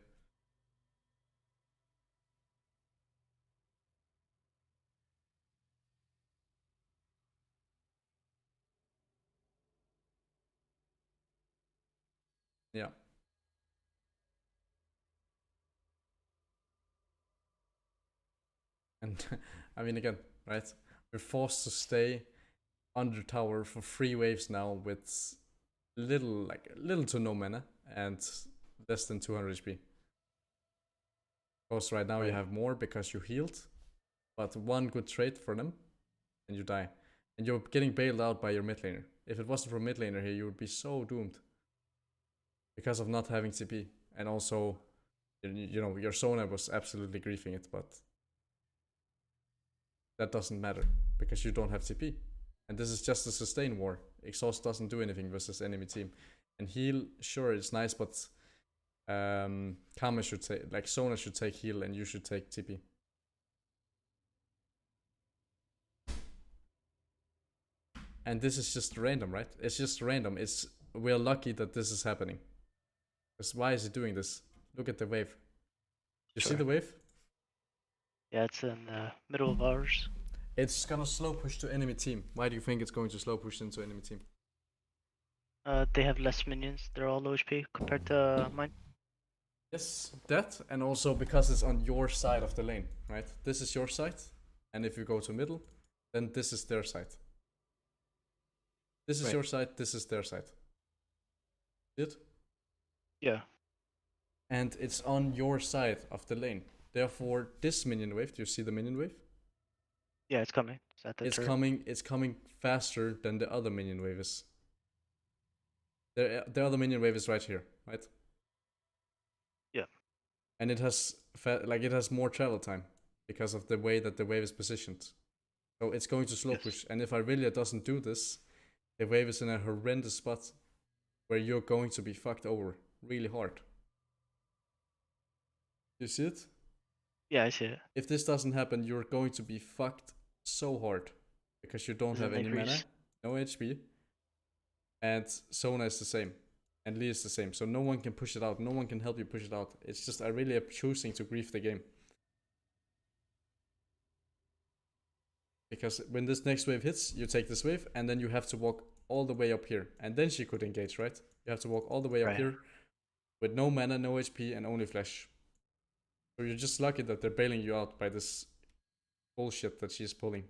A: Yeah. And I mean, again, right? We're forced to stay under tower for 3 waves now with little to no mana and less than 200 HP. Of course, right now you have more because you healed, but one good trade for them and you die. And you're getting bailed out by your mid laner. If it wasn't for mid laner here, you would be so doomed because of not having CP. And also, you know, your Sona was absolutely griefing it, but that doesn't matter because you don't have CP. And this is just a sustain war. Exhaust doesn't do anything versus enemy team. And heal, sure, it's nice, but Karma should take, like Sona should take heal and you should take TP. And this is just random, right? It's just random. We're lucky that this is happening. Because why is it doing this? Look at the wave. You see the wave?
B: Yeah, it's in the middle of ours.
A: It's gonna slow push to enemy team. Why do you think it's going to slow push into enemy team?
B: They have less minions. They're all low HP compared to mine.
A: Yes, that, and also because it's on your side of the lane, right? This is your side, and if you go to middle, then this is their side. This is your side, this is their side. See it?
B: Yeah.
A: And it's on your side of the lane. Therefore, this minion wave, do you see the minion wave?
B: Yeah, it's coming.
A: It's coming faster than the other minion wave is. The other minion wave is right here, right?
B: Yeah.
A: And it has it has more travel time because of the way that the wave is positioned. So it's going to slow push. And if Irelia doesn't do this, the wave is in a horrendous spot where you're going to be fucked over really hard. You see it?
B: Yeah, I see it.
A: If this doesn't happen, you're going to be fucked so hard because you don't have any mana, no HP, And Sona is the same. And Lee is the same. So no one can push it out. No one can help you push it out. It's just I really am choosing to grief the game. Because when this next wave hits, you take this wave, and then you have to walk all the way up here. And then she could engage, right? You have to walk all the way up here with no mana, no HP, and only flash. So you're just lucky that they're bailing you out by this bullshit that she's pulling.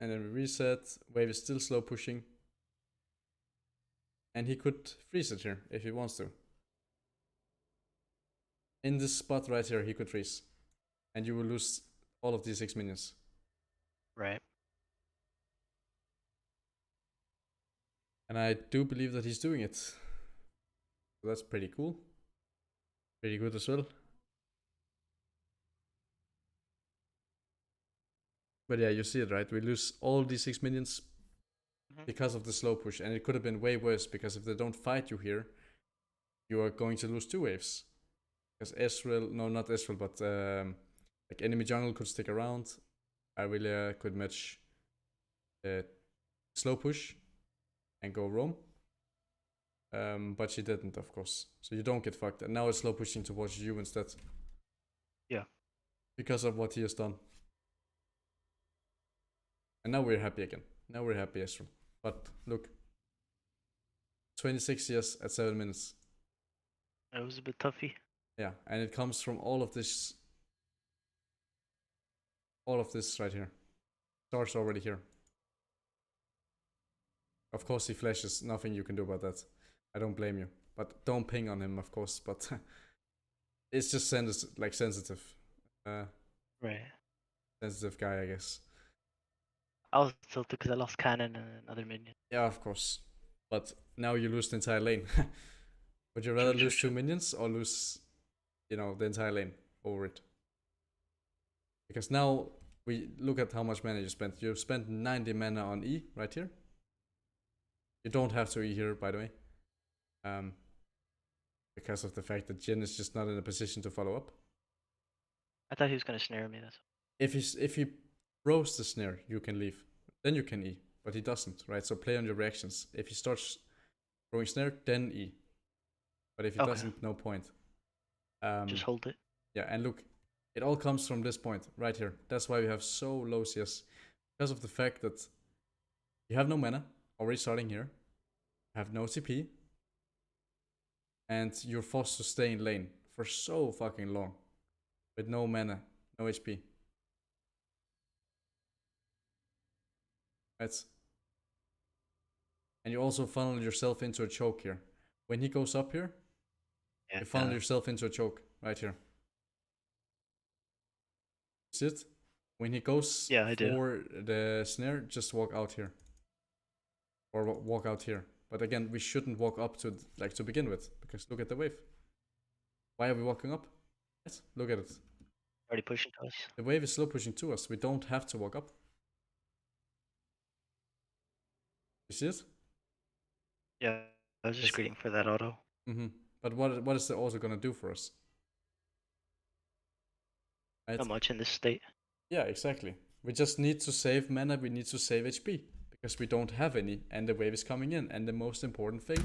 A: And then we reset. Wave is still slow pushing. And he could freeze it here if he wants to. In this spot right here, he could freeze. And you will lose all of these 6 minions.
B: Right.
A: And I do believe that he's doing it. So that's pretty cool. Pretty good as well. But yeah, you see it, right? We lose all these 6 minions because of the slow push. And it could have been way worse, because if they don't fight you here, you are going to lose 2 waves. Because Ezreal, no, not Ezreal, but like enemy jungle could stick around. Irelia could match slow push and go roam. But she didn't, of course. So you don't get fucked. And now it's slow pushing towards you instead.
B: Yeah.
A: Because of what he has done. And now we're happy again. Now we're happy, Ezreal. But look. 26 years at 7 minutes.
B: It was a bit toughy.
A: Yeah, and it comes from all of this right here. Starts already here. Of course he flashes, nothing you can do about that. I don't blame you. But don't ping on him, of course, but it's just sensitive.
B: Right.
A: Sensitive guy, I guess.
B: I was tilted because I lost cannon and another minion.
A: Yeah, of course. But now you lose the entire lane. Would you rather lose 2 minions or lose, the entire lane over it? Because now we look at how much mana you spent. You've spent 90 mana on E right here. You don't have to E here, by the way. Because of the fact that Jhin is just not in a position to follow up.
B: I thought he was gonna snare me. That's
A: If he throws the snare, you can leave. Then you can E, but he doesn't, right? So play on your reactions. If he starts throwing snare, then E. But if he doesn't, no point.
B: just hold it.
A: Yeah, and look, it all comes from this point right here. That's why we have so low CS. Because of the fact that you have no mana, already starting here. You have no TP. And you're forced to stay in lane for so fucking long. With no mana, no HP. Right? And you also funnel yourself into a choke here. When he goes up here, you funnel yourself into a choke right here. See it? When he goes for the snare, just walk out here. Or walk out here. But again, we shouldn't walk up to begin with, because look at the wave. Why are we walking up? Yes, look at it.
B: Already pushing to us.
A: The wave is slow pushing to us. We don't have to walk up. You see it?
B: Yeah, I was just greeting for that auto.
A: But what is the auto gonna do for us?
B: Right? Not much in this state.
A: Yeah, exactly. We just need to save mana. We need to save HP. Because we don't have any, and the wave is coming in. And the most important thing,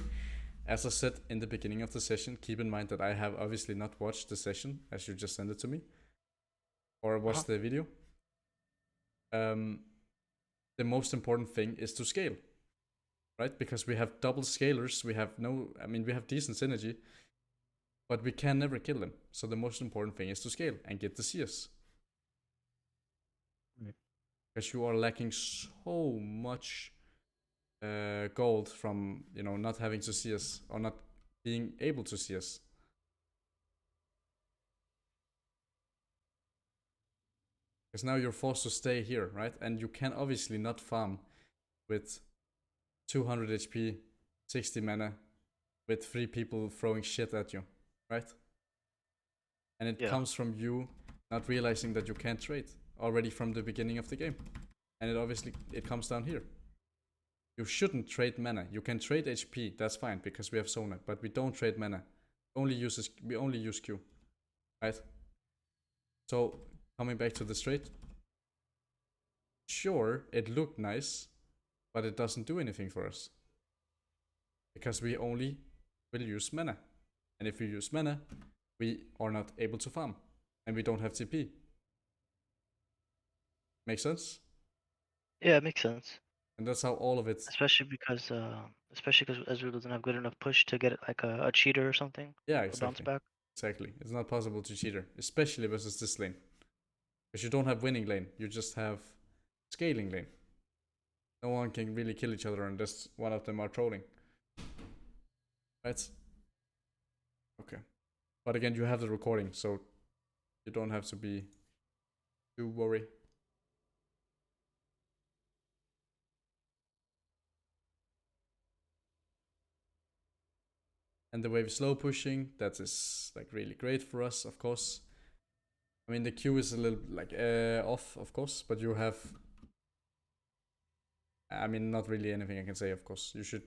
A: as I said in the beginning of the session, keep in mind that I have obviously not watched the session, as you just sent it to me, or watched the video. The most important thing is to scale, right? Because we have double scalers, we have decent synergy, but we can never kill them. So the most important thing is to scale and get the CS. Because you are lacking so much gold from not having to see us, or not being able to see us. Because now you're forced to stay here, right? And you can obviously not farm with 200 HP, 60 mana, with 3 people throwing shit at you, right? And it comes from you not realizing that you can't trade already from the beginning of the game. And it comes down here. You shouldn't trade mana. You can trade HP, that's fine, because we have Sona, but we don't trade mana. We only use Q. Right? So coming back to the straight. Sure, it looked nice, but it doesn't do anything for us. Because we only will use mana. And if we use mana, we are not able to farm. And we don't have TP. Make sense?
B: Yeah, it makes sense.
A: And that's how all of it.
B: Especially because Ezreal doesn't have good enough push to get like a cheater or something
A: Yeah,
B: for bounce
A: exactly.
B: back.
A: Exactly. It's not possible to cheater, especially versus this lane. Because you don't have winning lane, you just have scaling lane. No one can really kill each other unless one of them are trolling. Right? Okay. But again, you have the recording, so you don't have to be too worried. And the wave slow pushing, that is like really great for us, of course. I mean, the Q is a little like off, of course, but you have. I mean, not really anything I can say, of course. You should.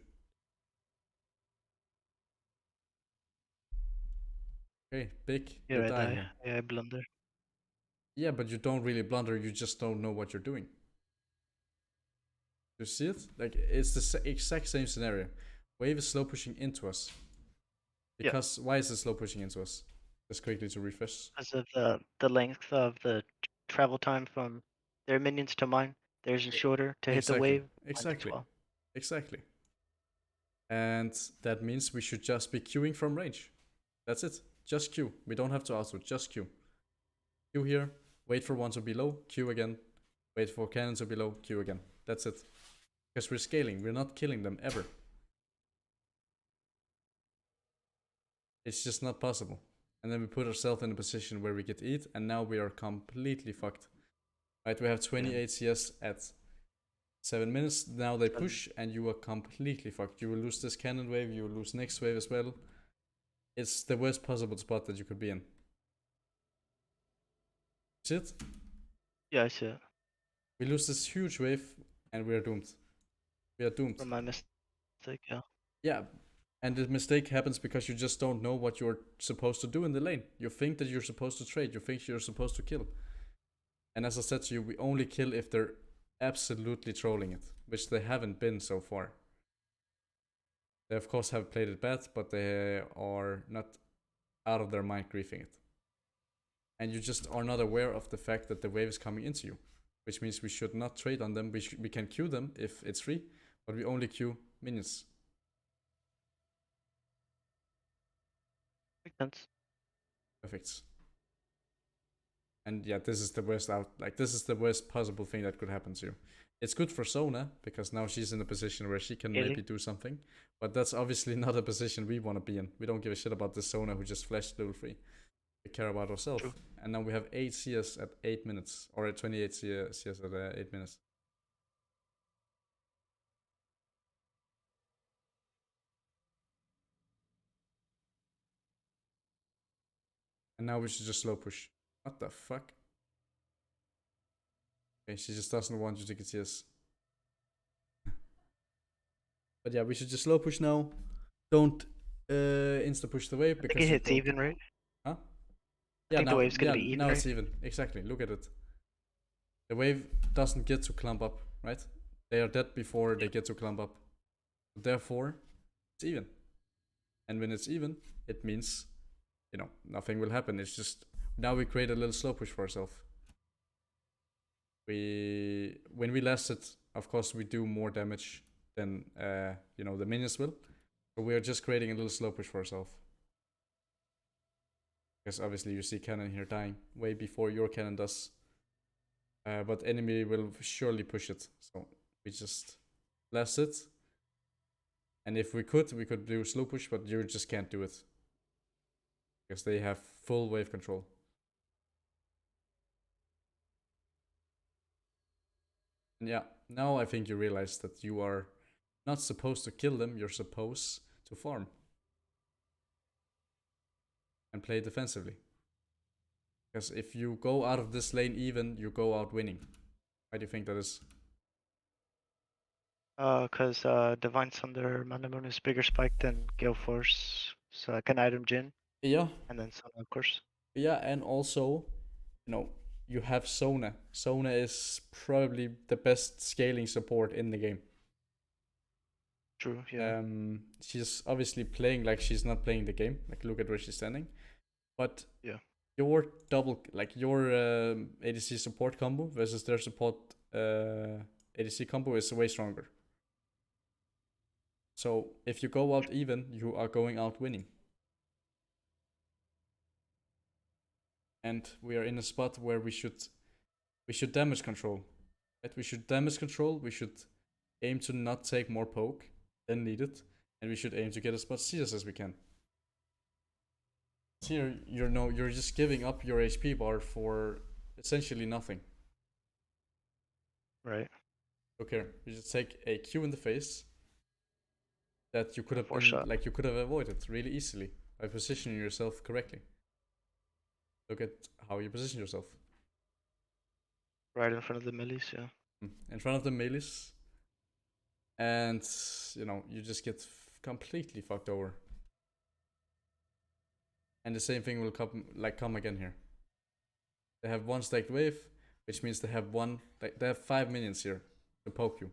A: Okay, big, you
B: Yeah, I
A: die
B: die.
A: here.
B: Yeah, I blunder.
A: Yeah, but you don't really blunder, you just don't know what you're doing. You see it? Like, it's the exact same scenario. Wave is slow pushing into us.
B: Yeah,
A: Because, why is it slow pushing into us? Just quickly to refresh.
B: because of the length of the travel time from their minions to mine. Theirs is
A: E-
B: shorter to hit the
A: Exactly,
B: wave. Mine's as
A: exactly,
B: well.
A: exactly. And that means we should just be queuing from range. That's it. Just queue. We don't have to auto, just queue. Queue here, wait for one to be low, queue again. Wait for cannon to be low, queue again. That's it. Because we're scaling, we're not killing them ever. It's just not possible. And then we put ourselves in a position where we get eat, and now we are completely fucked. Right, we have 28 CS at 7 minutes. Now they push, and you are completely fucked. You will lose this cannon wave, you will lose next wave as well. It's the worst possible spot that you could be in. See it?
B: Yeah, I see it.
A: We lose this huge wave, and we are doomed. We are doomed.
B: From my mistake, yeah.
A: Yeah, and the mistake happens because you just don't know what you're supposed to do in the lane. You think that you're supposed to trade, you think you're supposed to kill. And as I said to you, we only kill if they're absolutely trolling it, which they haven't been so far. They of course have played it bad, but they are not out of their mind griefing it. And you just are not aware of the fact that the wave is coming into you, which means we should not trade on them. We can queue them if it's free, but we only queue minions.
B: Makes sense.
A: Perfect. And yeah, this is the worst out. Like, this is the worst possible thing that could happen to you. It's good for Sona because now she's in a position where she can maybe do something, but that's obviously not a position we want to be in. We don't give a shit about this Sona who just flashed level 3. We care about ourselves.
B: True.
A: And now we have 8 CS at 8 minutes, or at 28 CS at 8 minutes. And now we should just slow push. What the fuck? Okay, she just doesn't want you to get CS. But yeah, we should just slow push now. Don't insta push the wave
B: I
A: because
B: think it
A: you
B: hits
A: don't.
B: even, right?
A: Huh?
B: I think the wave's gonna be even,
A: now
B: right?
A: it's even. Exactly. Look at it. The wave doesn't get to clump up, right? They are dead before they get to clump up. Therefore, it's even. And when it's even, it means, you know, nothing will happen. It's just now we create a little slow push for ourselves. When we last it, of course, we do more damage than you know, the minions will. But we are just creating a little slow push for ourselves. Because obviously you see cannon here dying way before your cannon does. But enemy will surely push it. So we just last it. And if we could do slow push, but you just can't do it. Because they have full wave control. And yeah, now I think you realize that you are not supposed to kill them, you're supposed to farm. And play defensively. Because if you go out of this lane even, you go out winning. Why do you think that is?
B: Cause Divine Thunder Mana Moon is bigger spike than Gale Force, so I can item Jin,
A: Yeah,
B: and then Sona, of course.
A: yeah, and also, you know, you have Sona. Sona is probably the best scaling support in the game.
B: True. Yeah.
A: She's obviously playing like she's not playing the game. Like, look at where she's standing. But
B: Yeah.
A: your your ADC support combo versus their support ADC combo is way stronger. So if you go out even, you are going out winning. And we are in a spot where we should damage control. Right? We should damage control. We should aim to not take more poke than needed, and we should aim to get as much CS as we can. Here, you're just giving up your HP bar for essentially nothing.
B: Right.
A: Okay, you just take a Q in the face that you could have
B: Shot.
A: you could have avoided really easily by positioning yourself correctly. Look at how you position yourself.
B: Right in front of the melees. Yeah.
A: In front of the melees, and you just get completely fucked over. And the same thing will come again here. They have one stacked wave, which means they have they have 5 minions here to poke you.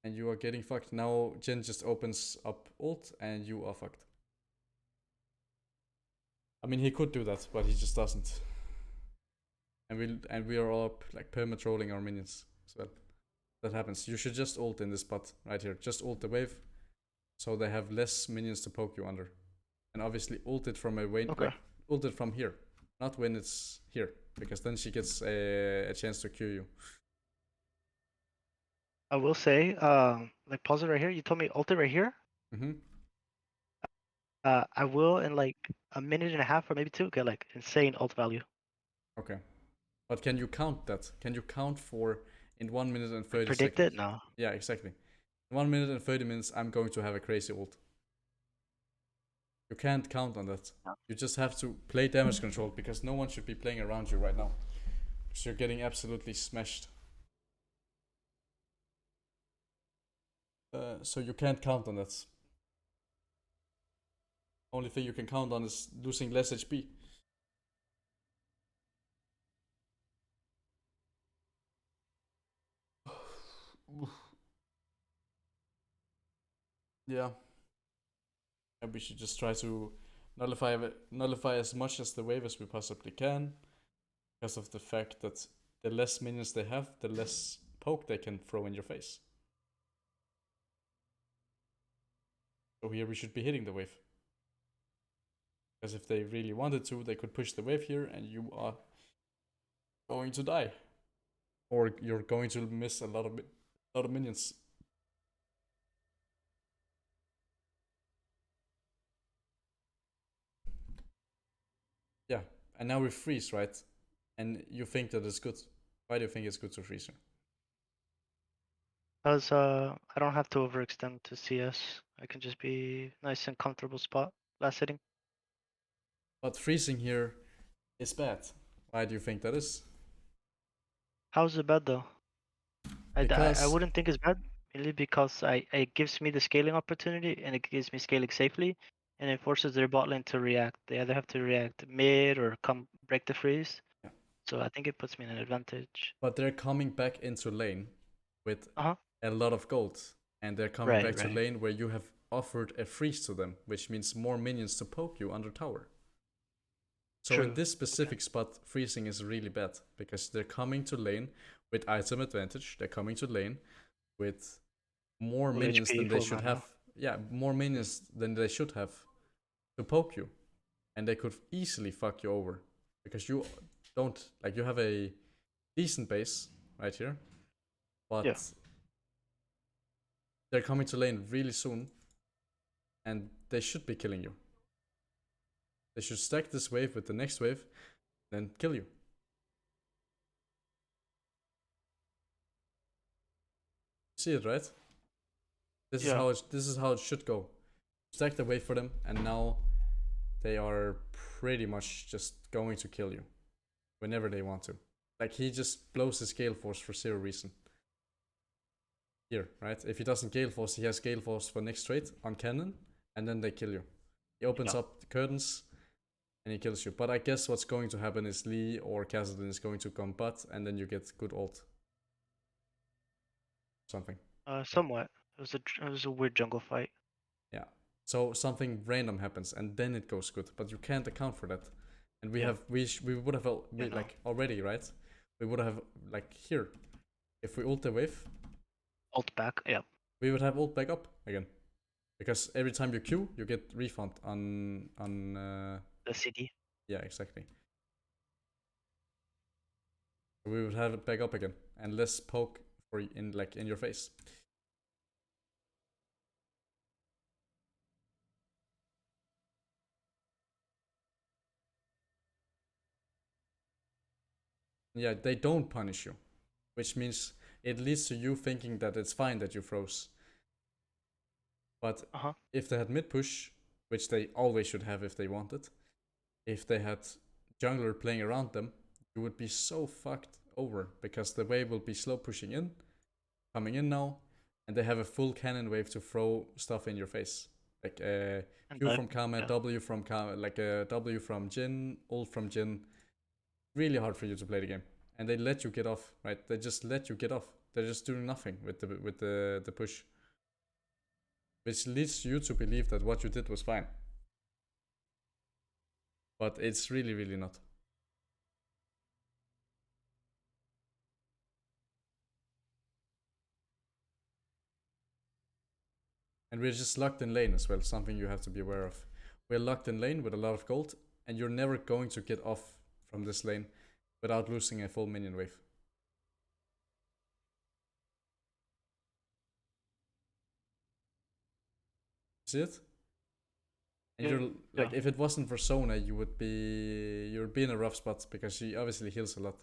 A: And you are getting fucked. Now Jhin just opens up ult and you are fucked. I mean, he could do that, but he just doesn't. And we are all up like perma trolling our minions as well. That happens. You should just ult in this spot right here. Just ult the wave, so they have less minions to poke you under. And obviously ult it from a way,
B: Okay.
A: like ult it from here, not when it's here, because then she gets a chance to Q you.
B: I will say, like pause it right here. You told me ult it right here.
A: Mm-hmm.
B: I will in like a minute and a half or maybe two get like insane ult value.
A: Okay. But can you count that? Can you count for in 1 minute and 30
B: Predict
A: seconds?
B: it? No.
A: Yeah, exactly. In 1 minute and 30 minutes, I'm going to have a crazy ult. You can't count on that.
B: No.
A: You just have to play damage control, because no one should be playing around you right now. Because you're getting absolutely smashed. So you can't count on that. Only thing you can count on is losing less HP. Yeah. And we should just try to nullify as much as the wave as we possibly can, because of the fact that the less minions they have, the less poke they can throw in your face. So here we should be hitting the wave. Because if they really wanted to, they could push the wave here and you are going to die. Or you're going to miss a lot of minions. Yeah, and now we freeze, right? And you think that it's good. Why do you think it's good to freeze here?
B: Because I don't have to overextend to CS. I can just be nice and comfortable spot last hitting.
A: But freezing here is bad. Why do you think that is?
B: How's it bad though? I
A: Because
B: wouldn't think it's bad, mainly because it gives me the scaling opportunity and it gives me scaling safely, and it forces their bot lane to react. They either have to react mid or come break the freeze.
A: Yeah.
B: So I think it puts me in an advantage.
A: But they're coming back into lane with
B: Uh-huh.
A: a lot of gold. And they're coming
B: Right,
A: back to
B: right.
A: lane where you have offered a freeze to them, which means more minions to poke you under tower. So
B: True.
A: in this specific spot, freezing is really bad, because they're coming to lane with item advantage. They're coming to lane with more
B: Full
A: minions
B: HP,
A: than they
B: full
A: should
B: mana.
A: have. Yeah, more minions than they should have to poke you. And they could easily fuck you over, because you don't, like, you have a decent base right here, but
B: Yeah.
A: they're coming to lane really soon, and they should be killing you. They should stack this wave with the next wave, then kill you. See it, right? This is how it should go. Stack the wave for them, and now they are pretty much just going to kill you whenever they want to. Like, he just blows his Gale Force for zero reason. Here, right? If he doesn't Gale Force, he has Gale Force for next trade on cannon, and then they kill you. He opens up the curtains, and he kills you. But I guess what's going to happen is Lee or Kassadin is going to come butt, and then you get good ult. Something.
B: Somewhat. It was a weird jungle fight.
A: Yeah. So something random happens, and then it goes good. But you can't account for that. And we
B: Yeah.
A: have we would have
B: Yeah, no.
A: like already, right? We would have like here, if we ult the wave,
B: Ult back. Yeah.
A: we would have ult back up again, because every time you Q, you get refund on.
B: The CD.
A: Yeah, exactly. We would have it back up again and less poke for in like in your face. Yeah, they don't punish you, which means it leads to you thinking that it's fine that you froze. But if they had mid push, which they always should have if they wanted, if they had jungler playing around them, you would be so fucked over because the wave will be slow pushing in, coming in now, and they have a full cannon wave to throw stuff in your face. Like Q from Kama, W from Kama, like a W from Jin, ult from Jin. Really hard for you to play the game. And they let you get off, right? They just let you get off. They're just doing nothing with the push. Which leads you to believe that what you did was fine. But it's really, really not. And we're just locked in lane as well, something you have to be aware of. We're locked in lane with a lot of gold, and you're never going to get off from this lane without losing a full minion wave. See it? And you're like, if it wasn't for Sona, you'd be in a rough spot because she obviously heals a lot.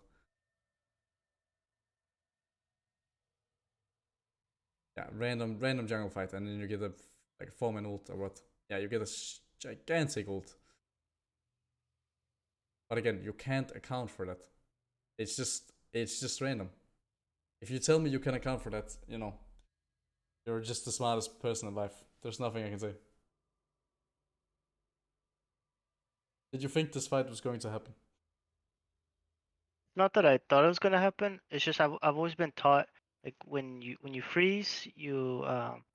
A: Yeah, random jungle fight, and then you get a like 4-man ult or what? Yeah, you get a gigantic ult. But again, you can't account for that. It's just random. If you tell me you can account for that, you know, you're just the smartest person in life. There's nothing I can say. Did you think this fight was going to happen?
B: Not that I thought it was gonna happen. It's just I've always been taught like when you freeze, you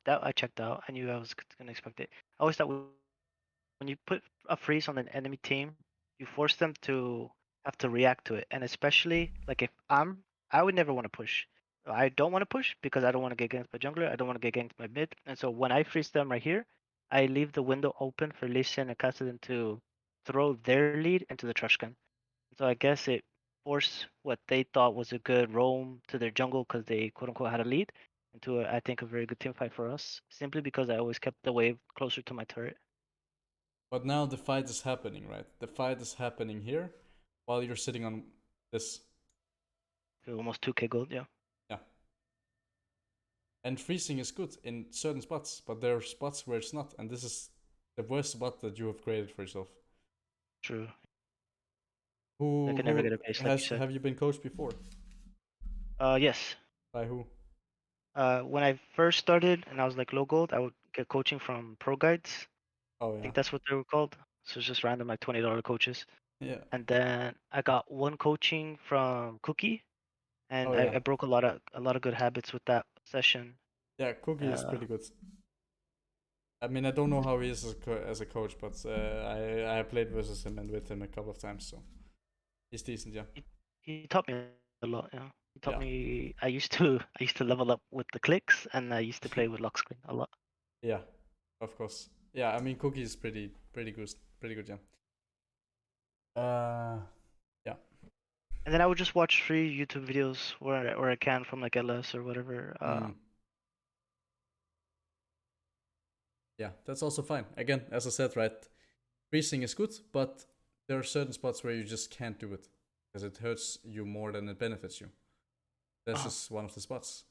B: that I checked out. I knew I was gonna expect it. I always thought when you put a freeze on an enemy team, you force them to have to react to it. And especially like if I would never want to push. I don't want to push because I don't want to get against my jungler. I don't want to get against my mid. And so when I freeze them right here, I leave the window open for Lee Sin and Kassadin to throw their lead into the trash can. So I guess it forced what they thought was a good roam to their jungle because they quote unquote had a lead into I think a very good team fight for us. Simply because I always kept the wave closer to my turret.
A: But now the fight is happening, right? The fight is happening here while you're sitting on this.
B: So almost 2k gold, yeah.
A: Yeah. And freezing is good in certain spots, but there are spots where it's not, and this is the worst spot that you have created for yourself.
B: True. I
A: Who
B: can never get a base like you said.
A: have you been coached before?
B: Yes.
A: By who?
B: When I first started and I was like low gold, I would get coaching from pro guides.
A: Oh
B: I
A: yeah.
B: think that's what they were called. So it's just random like $20 coaches.
A: Yeah.
B: And then I got one coaching from Cookie, and
A: Oh yeah.
B: I broke a lot of good habits with that session.
A: Yeah, Cookie is pretty good. I mean, I don't know how he is as a coach, but I played versus him and with him a couple of times, so he's decent, yeah.
B: He taught me a lot. Yeah, he taught me. I used to level up with the clicks, and I used to play with lock screen a lot.
A: Yeah, of course. Yeah, I mean, Cookie is pretty good, yeah. Yeah.
B: And then I would just watch free YouTube videos where I can from like LS or whatever.
A: Yeah, that's also fine. Again, as I said, right, freezing is good, but there are certain spots where you just can't do it because it hurts you more than it benefits you. That's just one of the spots.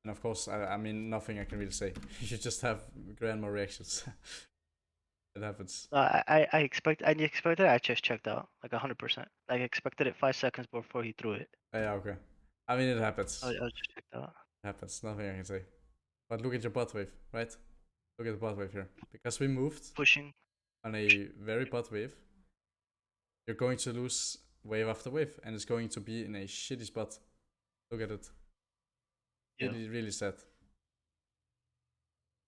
A: And of course, I mean, nothing I can really say. You just have grandma reactions. It happens.
B: I expected. I just checked out like 100%. I expected it 5 seconds before he threw it.
A: Yeah, okay. I mean, it happens.
B: I just checked out.
A: It happens. Nothing I can say. But look at your bot wave, right? Look at the bot wave here. Because we moved.
B: Pushing.
A: on a very bad wave, you're going to lose wave after wave, and it's going to be in a shitty spot. Look at it.
B: Yeah.
A: Really, really sad.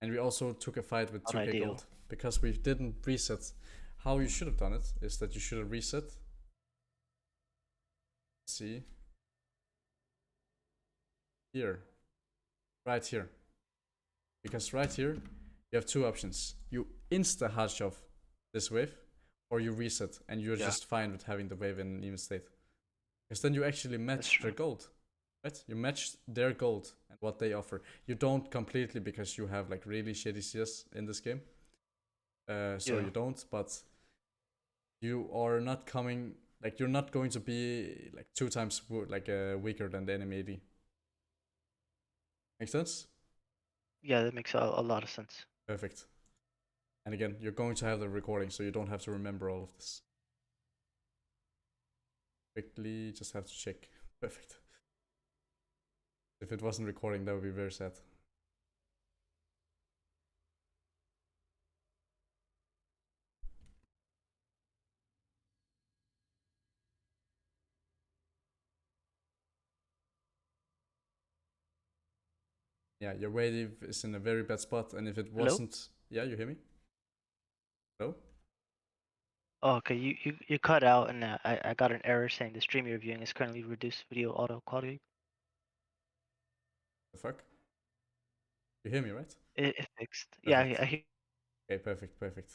A: And we also took a fight with
B: Not
A: 2k
B: ideal.
A: gold because we didn't reset. How you should have done it is that you should have reset. Let's see. Here. Right here. Because right here, you have two options. You insta hard shove this wave, or you reset, and you're just fine with having the wave in an even state. Because then you actually match their gold, right? You match their gold and what they offer. You don't completely, because you have like really shitty CS in this game. So you don't, but you are not coming, like you're not going to be like 2 times weaker than the enemy AD. Make sense?
B: Yeah, that makes a lot of sense.
A: Perfect. And again, you're going to have the recording, so you don't have to remember all of this. Quickly, just have to check. Perfect. If it wasn't recording, that would be very sad. Yeah, your wave is in a very bad spot, and if it wasn't... Hello? Yeah, you hear me? Hello?
B: Oh, okay, you cut out, and I got an error saying the stream you're viewing is currently reduced video auto quality.
A: The fuck? You hear me, right?
B: It fixed.
A: Perfect.
B: Yeah, I hear.
A: Okay, perfect, perfect.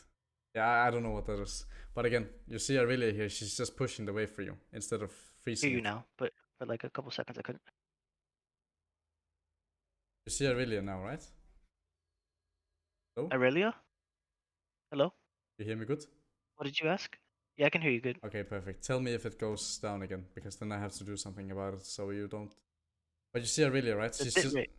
A: Yeah, I don't know what that is. But again, you see Aurelia here, she's just pushing the wave for you instead of freezing
B: You
A: it.
B: now, but for like a couple seconds I couldn't.
A: You see Aurelia now, right? Hello?
B: Aurelia? Hello?
A: You hear me good?
B: What did you ask? Yeah, I can hear you good.
A: Okay, perfect. Tell me if it goes down again, because then I have to do something about it so you don't... But you see Aurelia, right?
B: The
A: She's
B: bit
A: just...
B: rate.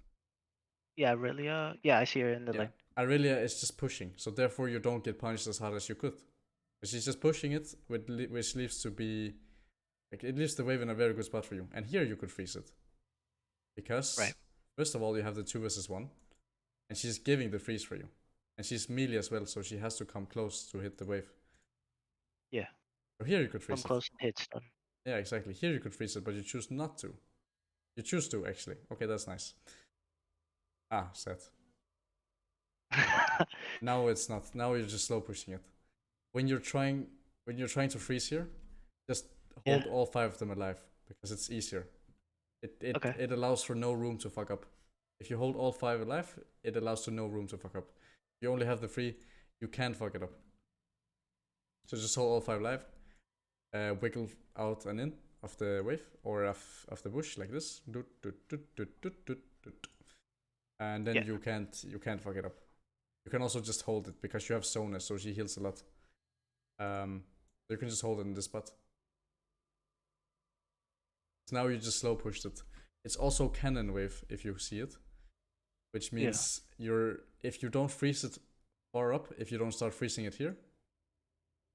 B: Yeah, Aurelia. Yeah, I see her in the line.
A: Aurelia is just pushing, so therefore you don't get punished as hard as you could. But she's just pushing it, which leaves to be... Like, it leaves the wave in a very good spot for you. And here you could freeze it. Because, first of all, you have the 2 versus 1. And she's giving the freeze for you. And she's melee as well, so she has to come close to hit the wave.
B: Yeah.
A: So here you could freeze
B: come close and hit stun.
A: Yeah, exactly. Here you could freeze it, but you choose not to. You choose to, actually. Okay, that's nice. Ah, sad. Now it's not. Now you're just slow pushing it. When you're trying to freeze here, just hold all 5 of them alive, because it's easier. It allows for no room to fuck up. If you hold all 5 alive, it allows for no room to fuck up. If you only have the 3, you can't fuck it up. So just hold all 5 alive, wiggle out and in of the wave, or of the bush like this. And then you can't fuck it up. You can also just hold it, because you have Sona, so she heals a lot. You can just hold it in this spot. So now you just slow pushed it. It's also cannon wave if you see it, which means if you don't freeze it far up, if you don't start freezing it here,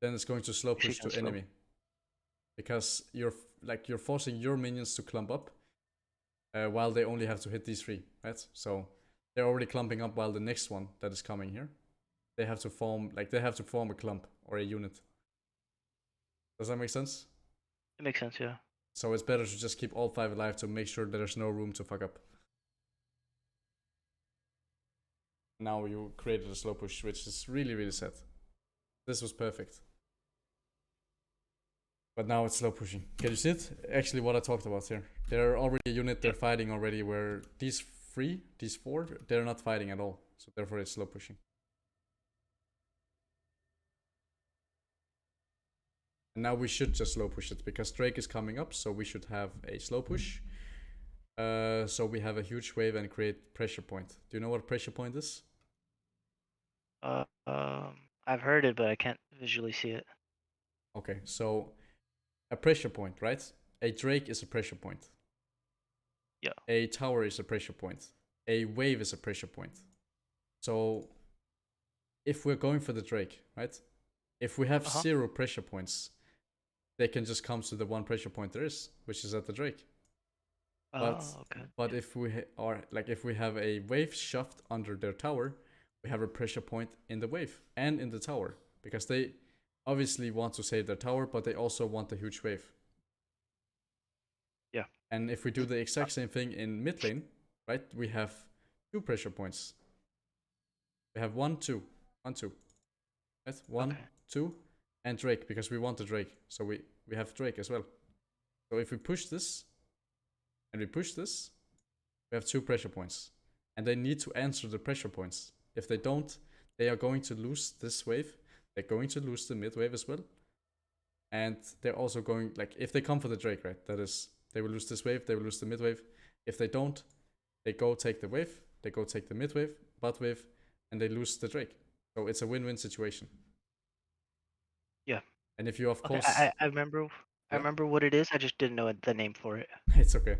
A: then it's going to slow push to enemy, because you're forcing your minions to clump up, while they only have to hit these 3, right? So they're already clumping up, while the next one that is coming here, they have to form a clump or a unit. Does that make sense?
B: It makes sense, yeah.
A: So it's better to just keep all 5 alive to make sure that there's no room to fuck up. Now you created a slow push, which is really, really sad. This was perfect. But now it's slow pushing. Can you see it? Actually, what I talked about here. They're already a unit, they're fighting already, where these 4, they're not fighting at all. So therefore it's slow pushing. And now we should just slow push it, because Drake is coming up, so we should have a slow push. So we have a huge wave and create pressure point. Do you know what pressure point is?
B: I've heard it, but I can't visually see it.
A: Okay, so a pressure point, right? A Drake is a pressure point.
B: Yeah.
A: A tower is a pressure point. A wave is a pressure point. So if we're going for the Drake, right? If we have 0 pressure points, they can just come to the 1 pressure point there is, which is at the Drake. But if we if we have a wave shoved under their tower, we have a pressure point in the wave and in the tower. because they obviously want to save their tower, but they also want a huge wave.
B: Yeah.
A: And if we do the exact same thing in mid lane, right, we have 2 pressure points. We have 1, 2, 1, 2. Right? 1,
B: Okay.
A: 2, and Drake, because we want the Drake. So we have Drake as well. So if we push this, and we push this, we have 2 pressure points. And they need to answer the pressure points. If they don't, they are going to lose this wave. They're going to lose the mid wave as well. And they're also going, like, if they come for the Drake, right, that is, they will lose this wave, they will lose the mid wave. If they don't, they go take the wave, they go take the mid wave, bot wave, and they lose the Drake. So it's a win-win situation.
B: Yeah.
A: And if you, of
B: Okay,
A: course...
B: I remember. I
A: Yeah.
B: remember what it is. I just didn't know the name for it.
A: It's okay.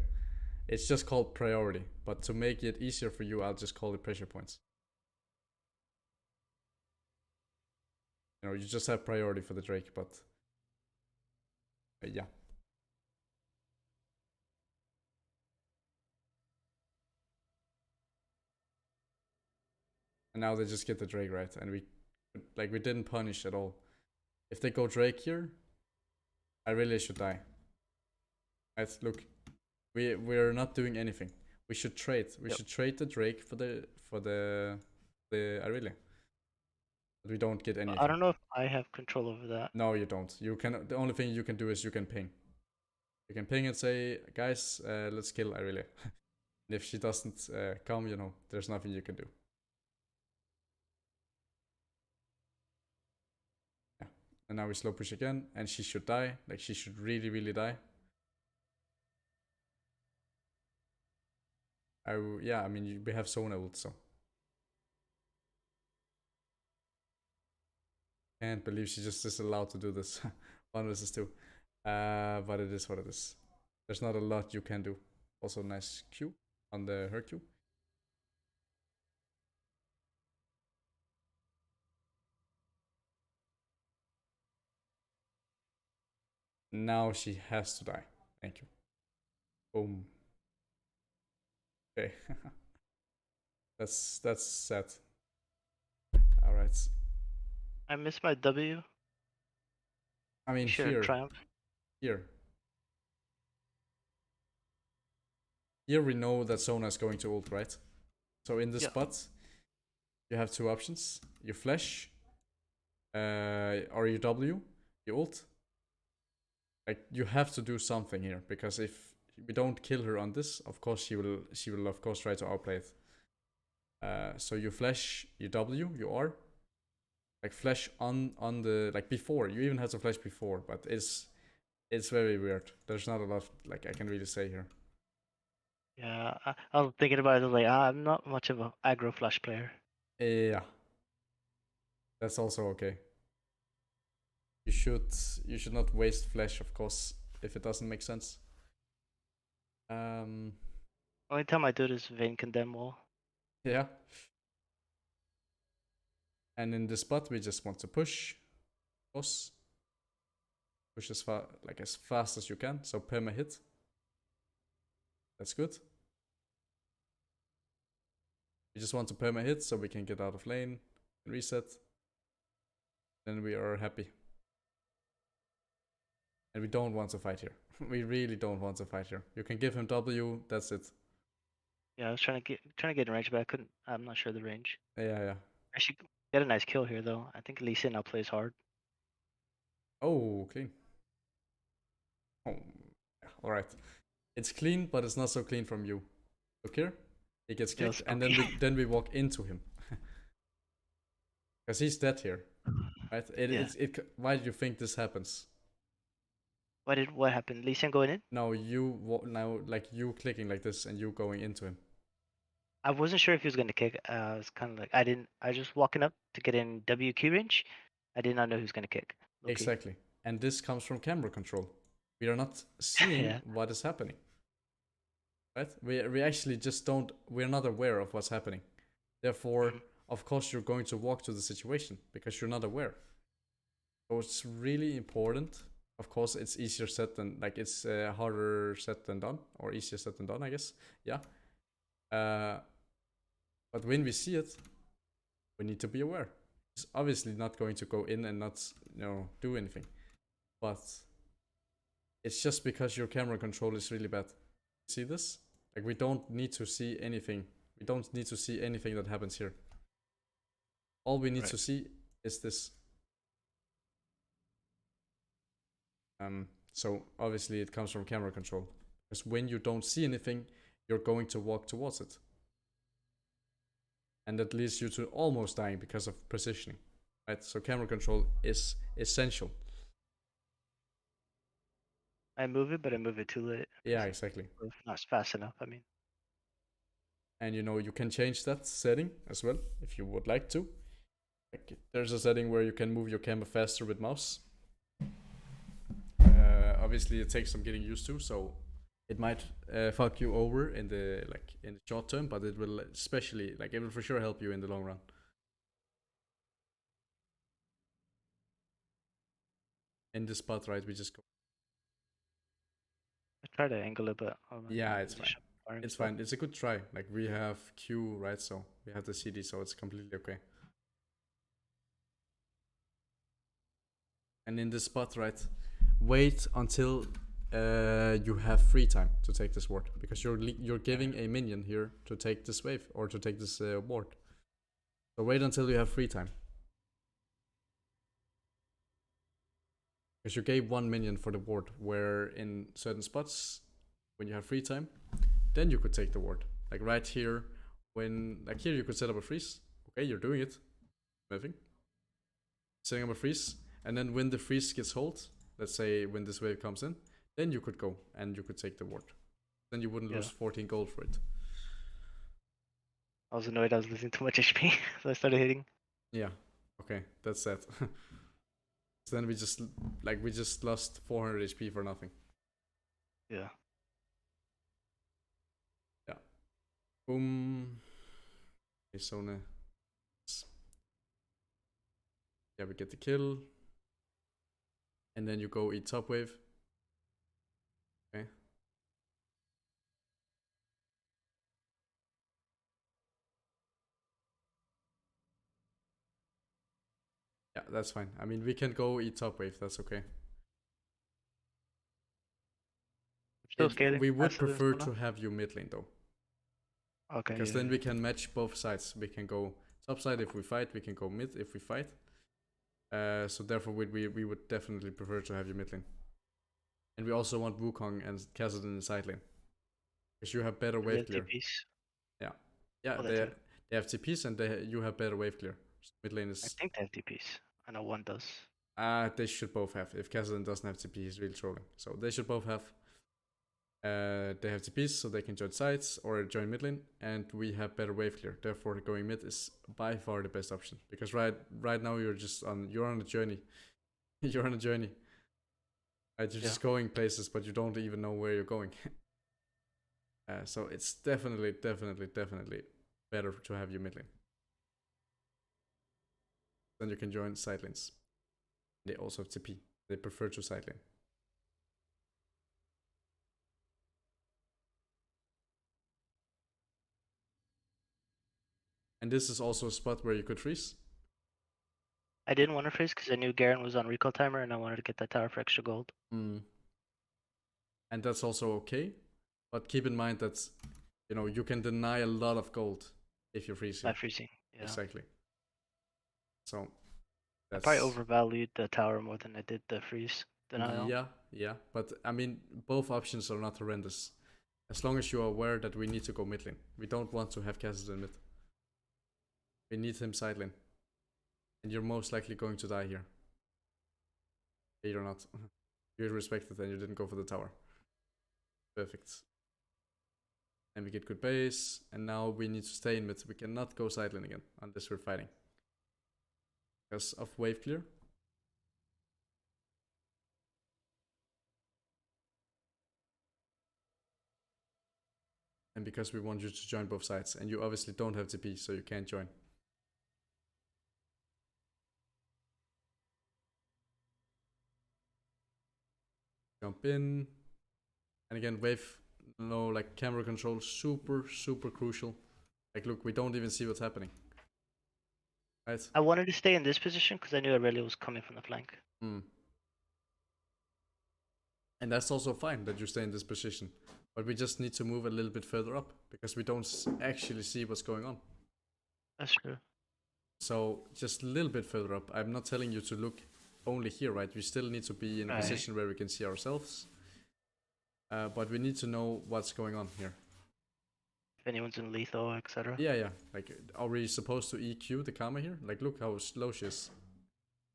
A: It's just called priority. But to make it easier for you, I'll just call it pressure points. You know, you just have priority for the Drake, but... yeah. And now they just get the Drake, right? And we didn't punish at all. If they go Drake here, I really should die. Right, look. We're not doing anything. We should trade. We should trade the Drake for the Irelia. But we don't get anything.
B: I don't know if I have control over that.
A: No, you don't. You can. The only thing you can do is you can ping. You can ping and say, guys, let's kill Irelia. And if she doesn't come, you know, there's nothing you can do. Yeah. And now we slow push again, and she should die. Like, she should really, really die. Yeah, I mean, we have Sona ult, so. Can't believe she just is allowed to do this. 1 versus 2. But it is what it is. There's not a lot you can do. Also, nice Q on the her Q. Now she has to die. Thank you. Boom. Okay. that's sad. Alright.
B: I missed my W.
A: I mean,
B: Sure, triumph.
A: Here we know that Sona is going to ult, right? So in this spot, you have 2 options. You flash, or you W, you ult. Like, you have to do something here, because if we don't kill her on this, of course she will of course try to outplay it. So you flash, you W, you R. Like, flash on the, like, before. You even have to flash before, but it's very weird. There's not a lot, like, I can really say here.
B: Yeah, I was thinking about it. I was like, I'm not much of a aggro flash player.
A: Yeah. That's also okay. You should not waste flash, of course, if it doesn't make sense.
B: Only time I do it is Vayne Condemn wall.
A: Yeah. And in this spot, we just want to push. Push as fast as you can. So perma hit. That's good. We just want to perma hit so we can get out of lane, reset. Then we are happy. And we don't want to fight here. We really don't want to fight here. You can give him W, that's it.
B: Yeah, I was trying to get in range, but I couldn't. I'm not sure the range.
A: Yeah.
B: I should get a nice kill here, though. I think Lee Sin now plays hard.
A: Oh, clean. Oh, yeah, alright. It's clean, but it's not so clean from you. Look here. He gets kicked, and then we walk into him. Because he's dead here. Right? Why do you think this happens?
B: What happened? Lee Sin going in?
A: No, like you clicking like this and you going into him.
B: I wasn't sure if he was gonna kick. I was kind of like, I just walking up to get in WQ range. I did not know he was gonna kick. Okay.
A: Exactly. And this comes from camera control. We are not seeing what is happening. Right? We actually just we're not aware of what's happening. Therefore, of course, you're going to walk to the situation because you're not aware. So it's really important. Of course, it's easier said than, like, it's harder said than done, or easier said than done, I guess. Yeah. But when we see it, we need to be aware. It's obviously not going to go in and not, do anything. But it's just because your camera control is really bad. See this? Like, we don't need to see anything. We don't need to see anything that happens here. All we need to see is this. So obviously it comes from camera control. Because when you don't see anything, you're going to walk towards it. And that leads you to almost dying because of positioning. Right? So camera control is essential.
B: I move it, but I move it too late.
A: Yeah, exactly.
B: Not fast enough, I mean.
A: And you can change that setting as well if you would like to. Like, there's a setting where you can move your camera faster with mouse. Obviously it takes some getting used to, so it might fuck you over in the short term, but it will especially, it will for sure help you in the long run. In this spot, right, we just go.
B: I try to angle it, but
A: Yeah, it's fine. It's fine. It's a good try. Like, we have Q, right? So we have the CD, so it's completely okay. And in this spot, right, wait until you have free time to take this ward, because you're giving a minion here to take this wave or to take this ward. So wait until you have free time. Because you gave one minion for the ward, where in certain spots, when you have free time, then you could take the ward. Like right here, here you could set up a freeze. Okay, you're doing it. Moving. Setting up a freeze. And then when the freeze gets hold, let's say when this wave comes in, then you could go and you could take the ward. Then you wouldn't lose 14 gold for it.
B: I was annoyed I was losing too much HP, so I started hitting.
A: Yeah, okay, that's that. So then we just lost 400 HP for nothing.
B: Yeah.
A: Yeah. Boom. Okay, so now. Yeah, we get the kill. And then you go eat top wave. Okay. Yeah, that's fine. I mean, we can go eat top wave, that's okay.
B: Still scaling.
A: We would prefer to have you mid lane though.
B: Okay.
A: Because then we can match both sides. We can go top side if we fight, we can go mid if we fight. So therefore we would definitely prefer to have you mid lane. And we also want Wukong and Kassadin in the side lane. Because you have better wave clear.
B: TPs.
A: Yeah. Yeah, they have TPs and you have better wave clear. So mid lane is...
B: I think they have TPs. I know one does.
A: They should both have. If Kassadin doesn't have TP, he's really trolling. So they should both have. They have TPs, so they can join sides or join mid lane, and we have better wave clear. Therefore, going mid is by far the best option. Because right now you're on a journey. You're on a journey. Right, you're just going places, but you don't even know where you're going. So it's definitely better to have you mid lane. Then you can join side lanes. They also have TP. They prefer to side lane. And this is also a spot where you could freeze.
B: I didn't want to freeze because I knew Garen was on recall timer and I wanted to get that tower for extra gold.
A: And that's also okay. But keep in mind that, you can deny a lot of gold if you're freezing.
B: By freezing, yeah.
A: Exactly. So
B: that's... I probably overvalued the tower more than I did the freeze denial.
A: Yeah. But I mean, both options are not horrendous. As long as you are aware that we need to go mid lane. We don't want to have Kassadin mid. We need him side lane. And you're most likely going to die here. You're not. You're respected and you didn't go for the tower. Perfect. And we get good base. And now we need to stay in mid. We cannot go side lane again unless we're fighting. Because of wave clear. And because we want you to join both sides. And you obviously don't have TP, so you can't join. Jump in. And again, wave, camera control, super crucial. Like, look, we don't even see what's happening. right?
B: I wanted to stay in this position because I knew Aurelio was coming from the flank.
A: Hmm. And that's also fine that you stay in this position. But we just need to move a little bit further up because we don't actually see what's going on.
B: That's true.
A: So just a little bit further up. I'm not telling you to look only here, right? We still need to be in a
B: Right.
A: position where we can see ourselves. But we need to know what's going on here.
B: If anyone's in lethal, etc.
A: Yeah, yeah. Like, are we supposed to EQ the Karma here? Like, look how slow she is.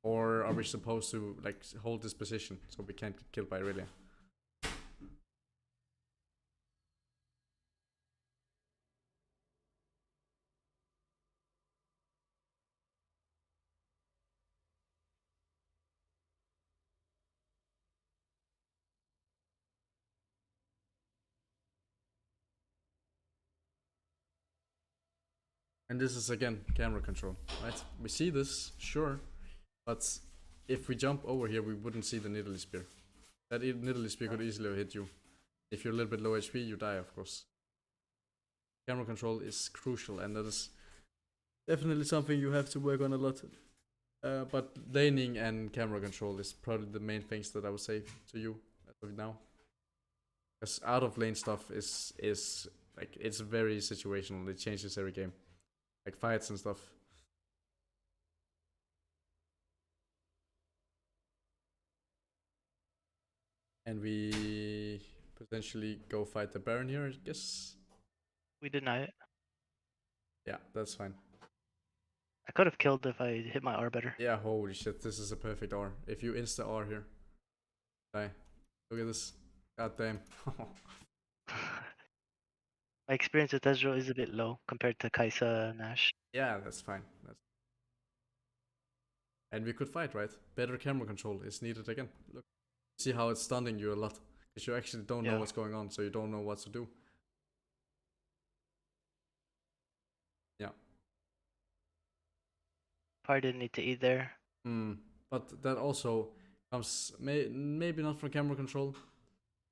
A: Or are we supposed to, like, hold this position so we can't get killed by Aurelia? And this is, again, camera control, right? We see this, sure. But if we jump over here, we wouldn't see the Nidalee Spear. That Nidalee Spear could easily hit you. If you're a little bit low HP, you die, of course. Camera control is crucial, and that is definitely something you have to work on a lot. But laning and camera control is probably the main things that I would say to you as of now. Because out of lane stuff is like, it's very situational. It changes every game, like fights and stuff. And we potentially go fight the Baron here, I guess.
B: We deny it.
A: Yeah, that's fine.
B: I could have killed if I hit my R better.
A: Yeah, holy shit, this is a perfect R. If you insta R here, die. Look at this. God damn.
B: My experience with Ezreal is a bit low compared to Kaisa and Nash.
A: Yeah, that's fine. And we could fight, right? Better camera control is needed again. Look, see how it's stunning you a lot. Because you actually don't know what's going on, so you don't know what to do. Yeah.
B: Probably didn't need to eat there.
A: But that also comes, maybe not from camera control,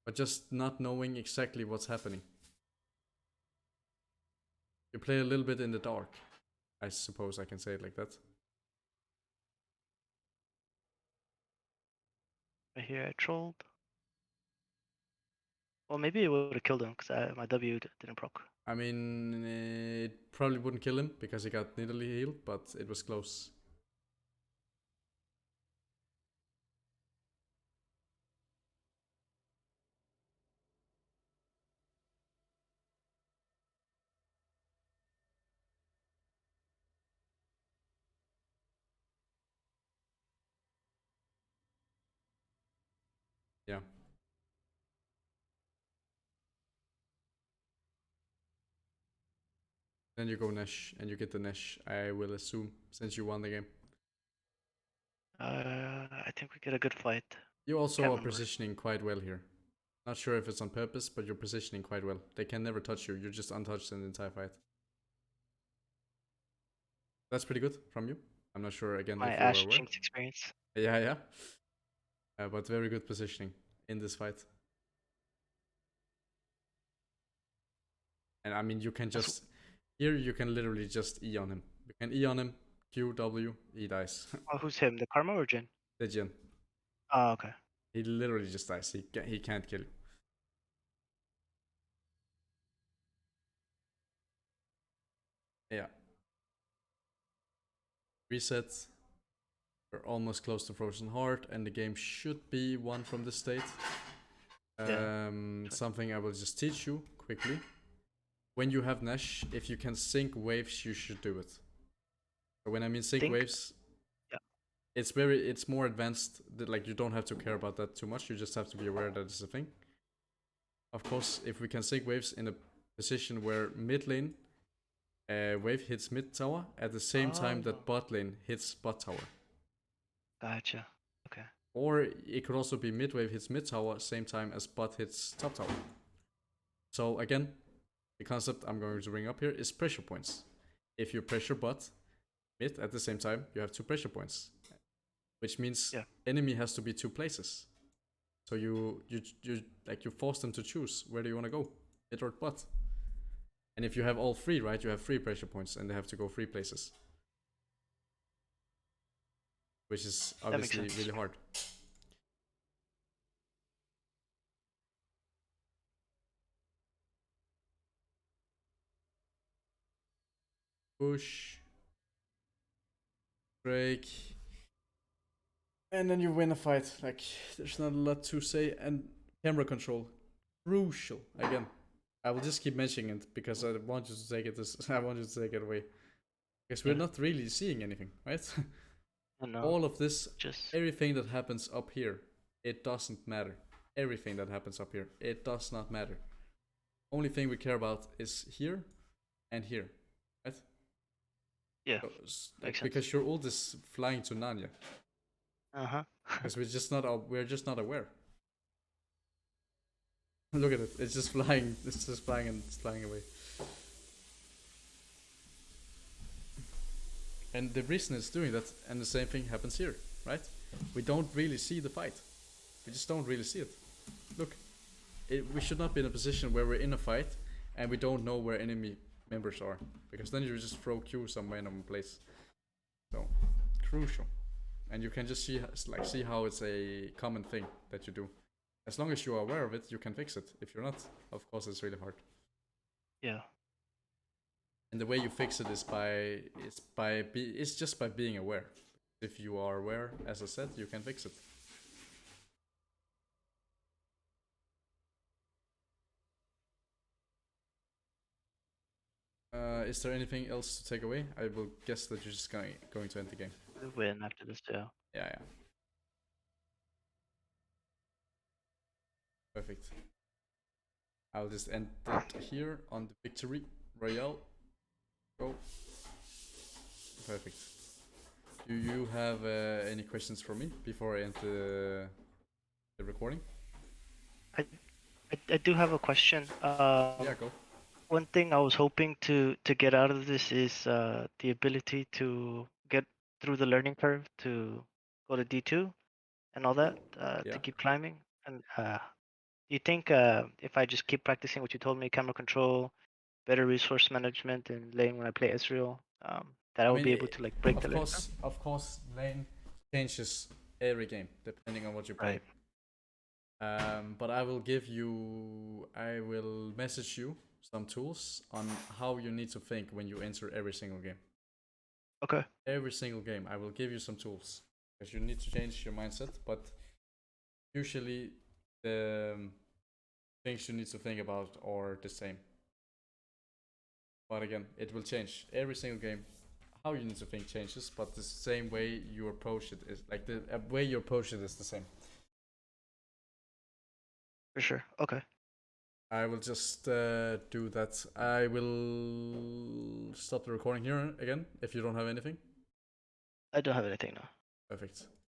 A: but just not knowing exactly what's happening. You play a little bit in the dark. I suppose I can say it like that.
B: Right here I trolled. Well, maybe it would have killed him because my W didn't proc.
A: I mean, it probably wouldn't kill him because he got Nidalee healed, but it was close. Yeah. Then you go Nesh, and you get the Nesh, I will assume, since you won the game.
B: I think we get a good fight.
A: You also are positioning quite well here. Not sure if it's on purpose, but you're positioning quite well. They can never touch you. You're just untouched in the entire fight. That's pretty good from you. I'm not sure, again,
B: My
A: if you were
B: Ash
A: aware.
B: Jinx experience.
A: Yeah, yeah. But very good positioning in this fight. And I mean, you can just... Here, you can literally just E on him. You can E on him, Q, W, he dies.
B: Oh, who's him? The Karma or Jin?
A: The Jin.
B: Oh, okay.
A: He literally just dies. He can't kill you. Yeah. Reset. We're almost close to Frozen Heart, and the game should be won from this state. Something I will just teach you quickly. When you have Nash, if you can sync waves, you should do it. So when I mean sync waves, it's more advanced. Like, you don't have to care about that too much. You just have to be aware that it's a thing. Of course, if we can sync waves in a position where mid lane wave hits mid tower at the same time that bot lane hits bot tower.
B: Gotcha. Okay.
A: Or it could also be mid wave hits mid tower same time as bot hits top tower. So again, the concept I'm going to bring up here is pressure points. If you pressure bot mid at the same time, you have 2 pressure points, which means enemy has to be 2 places. So you force them to choose, where do you want to go, mid or bot? And if you have all 3, right, you have 3 pressure points, and they have to go 3 places. which is
B: That makes
A: obviously
B: sense.
A: really hard. Push, break, and then you win a fight. Like, there's not a lot to say. And camera control, crucial. Again, I will just keep mentioning it because I want you to take it. I want you to take it away because we're
B: Yeah.
A: not really seeing anything, right?
B: I know.
A: All of this,
B: Just
A: everything that happens up here, it doesn't matter. Everything that happens up here, it does not matter. Only thing we care about is here and here, right?
B: yeah,
A: So,
B: makes
A: like,
B: sense.
A: because your ult is flying to Nanya,
B: Uh-huh.
A: because we're just not aware. Look at it, it's just flying. It's just flying and it's flying away. And the reason it's doing that, and the same thing happens here, right? We don't really see the fight. We just don't really see it. Look, we should not be in a position where we're in a fight and we don't know where enemy members are, because then you just throw Q some random place. So crucial, and you can just see how it's a common thing that you do. As long as you are aware of it, you can fix it. If you're not, of course, it's really hard.
B: Yeah.
A: And the way you fix it is it's just by being aware. If you are aware, as I said, you can fix it. Is there anything else to take away? I will guess that you're just going to end the game.
B: We win after this, yeah.
A: Yeah. Perfect. I'll just end it here on the victory royale. Go. Perfect. Do you have any questions for me before I end the recording?
B: I do have a question.
A: Yeah, go.
B: One thing I was hoping to get out of this is the ability to get through the learning curve to go to D2 and all that
A: Yeah.
B: to keep climbing. And do you think if I just keep practicing what you told me, camera control, better resource management in lane when I play Ezreal, that I will be able to like break the learning curve?
A: Of course, lane changes every game depending on what you play.
B: Right.
A: But I will message you some tools on how you need to think when you enter every single game.
B: Okay.
A: Every single game, I will give you some tools because you need to change your mindset. But usually, the things you need to think about are the same. But again, it will change every single game. How you need to think changes, but the same way you approach it is like the way you approach it is the same.
B: For sure. Okay.
A: I will just do that. I will stop the recording here again if you don't have anything.
B: I don't have anything now.
A: Perfect.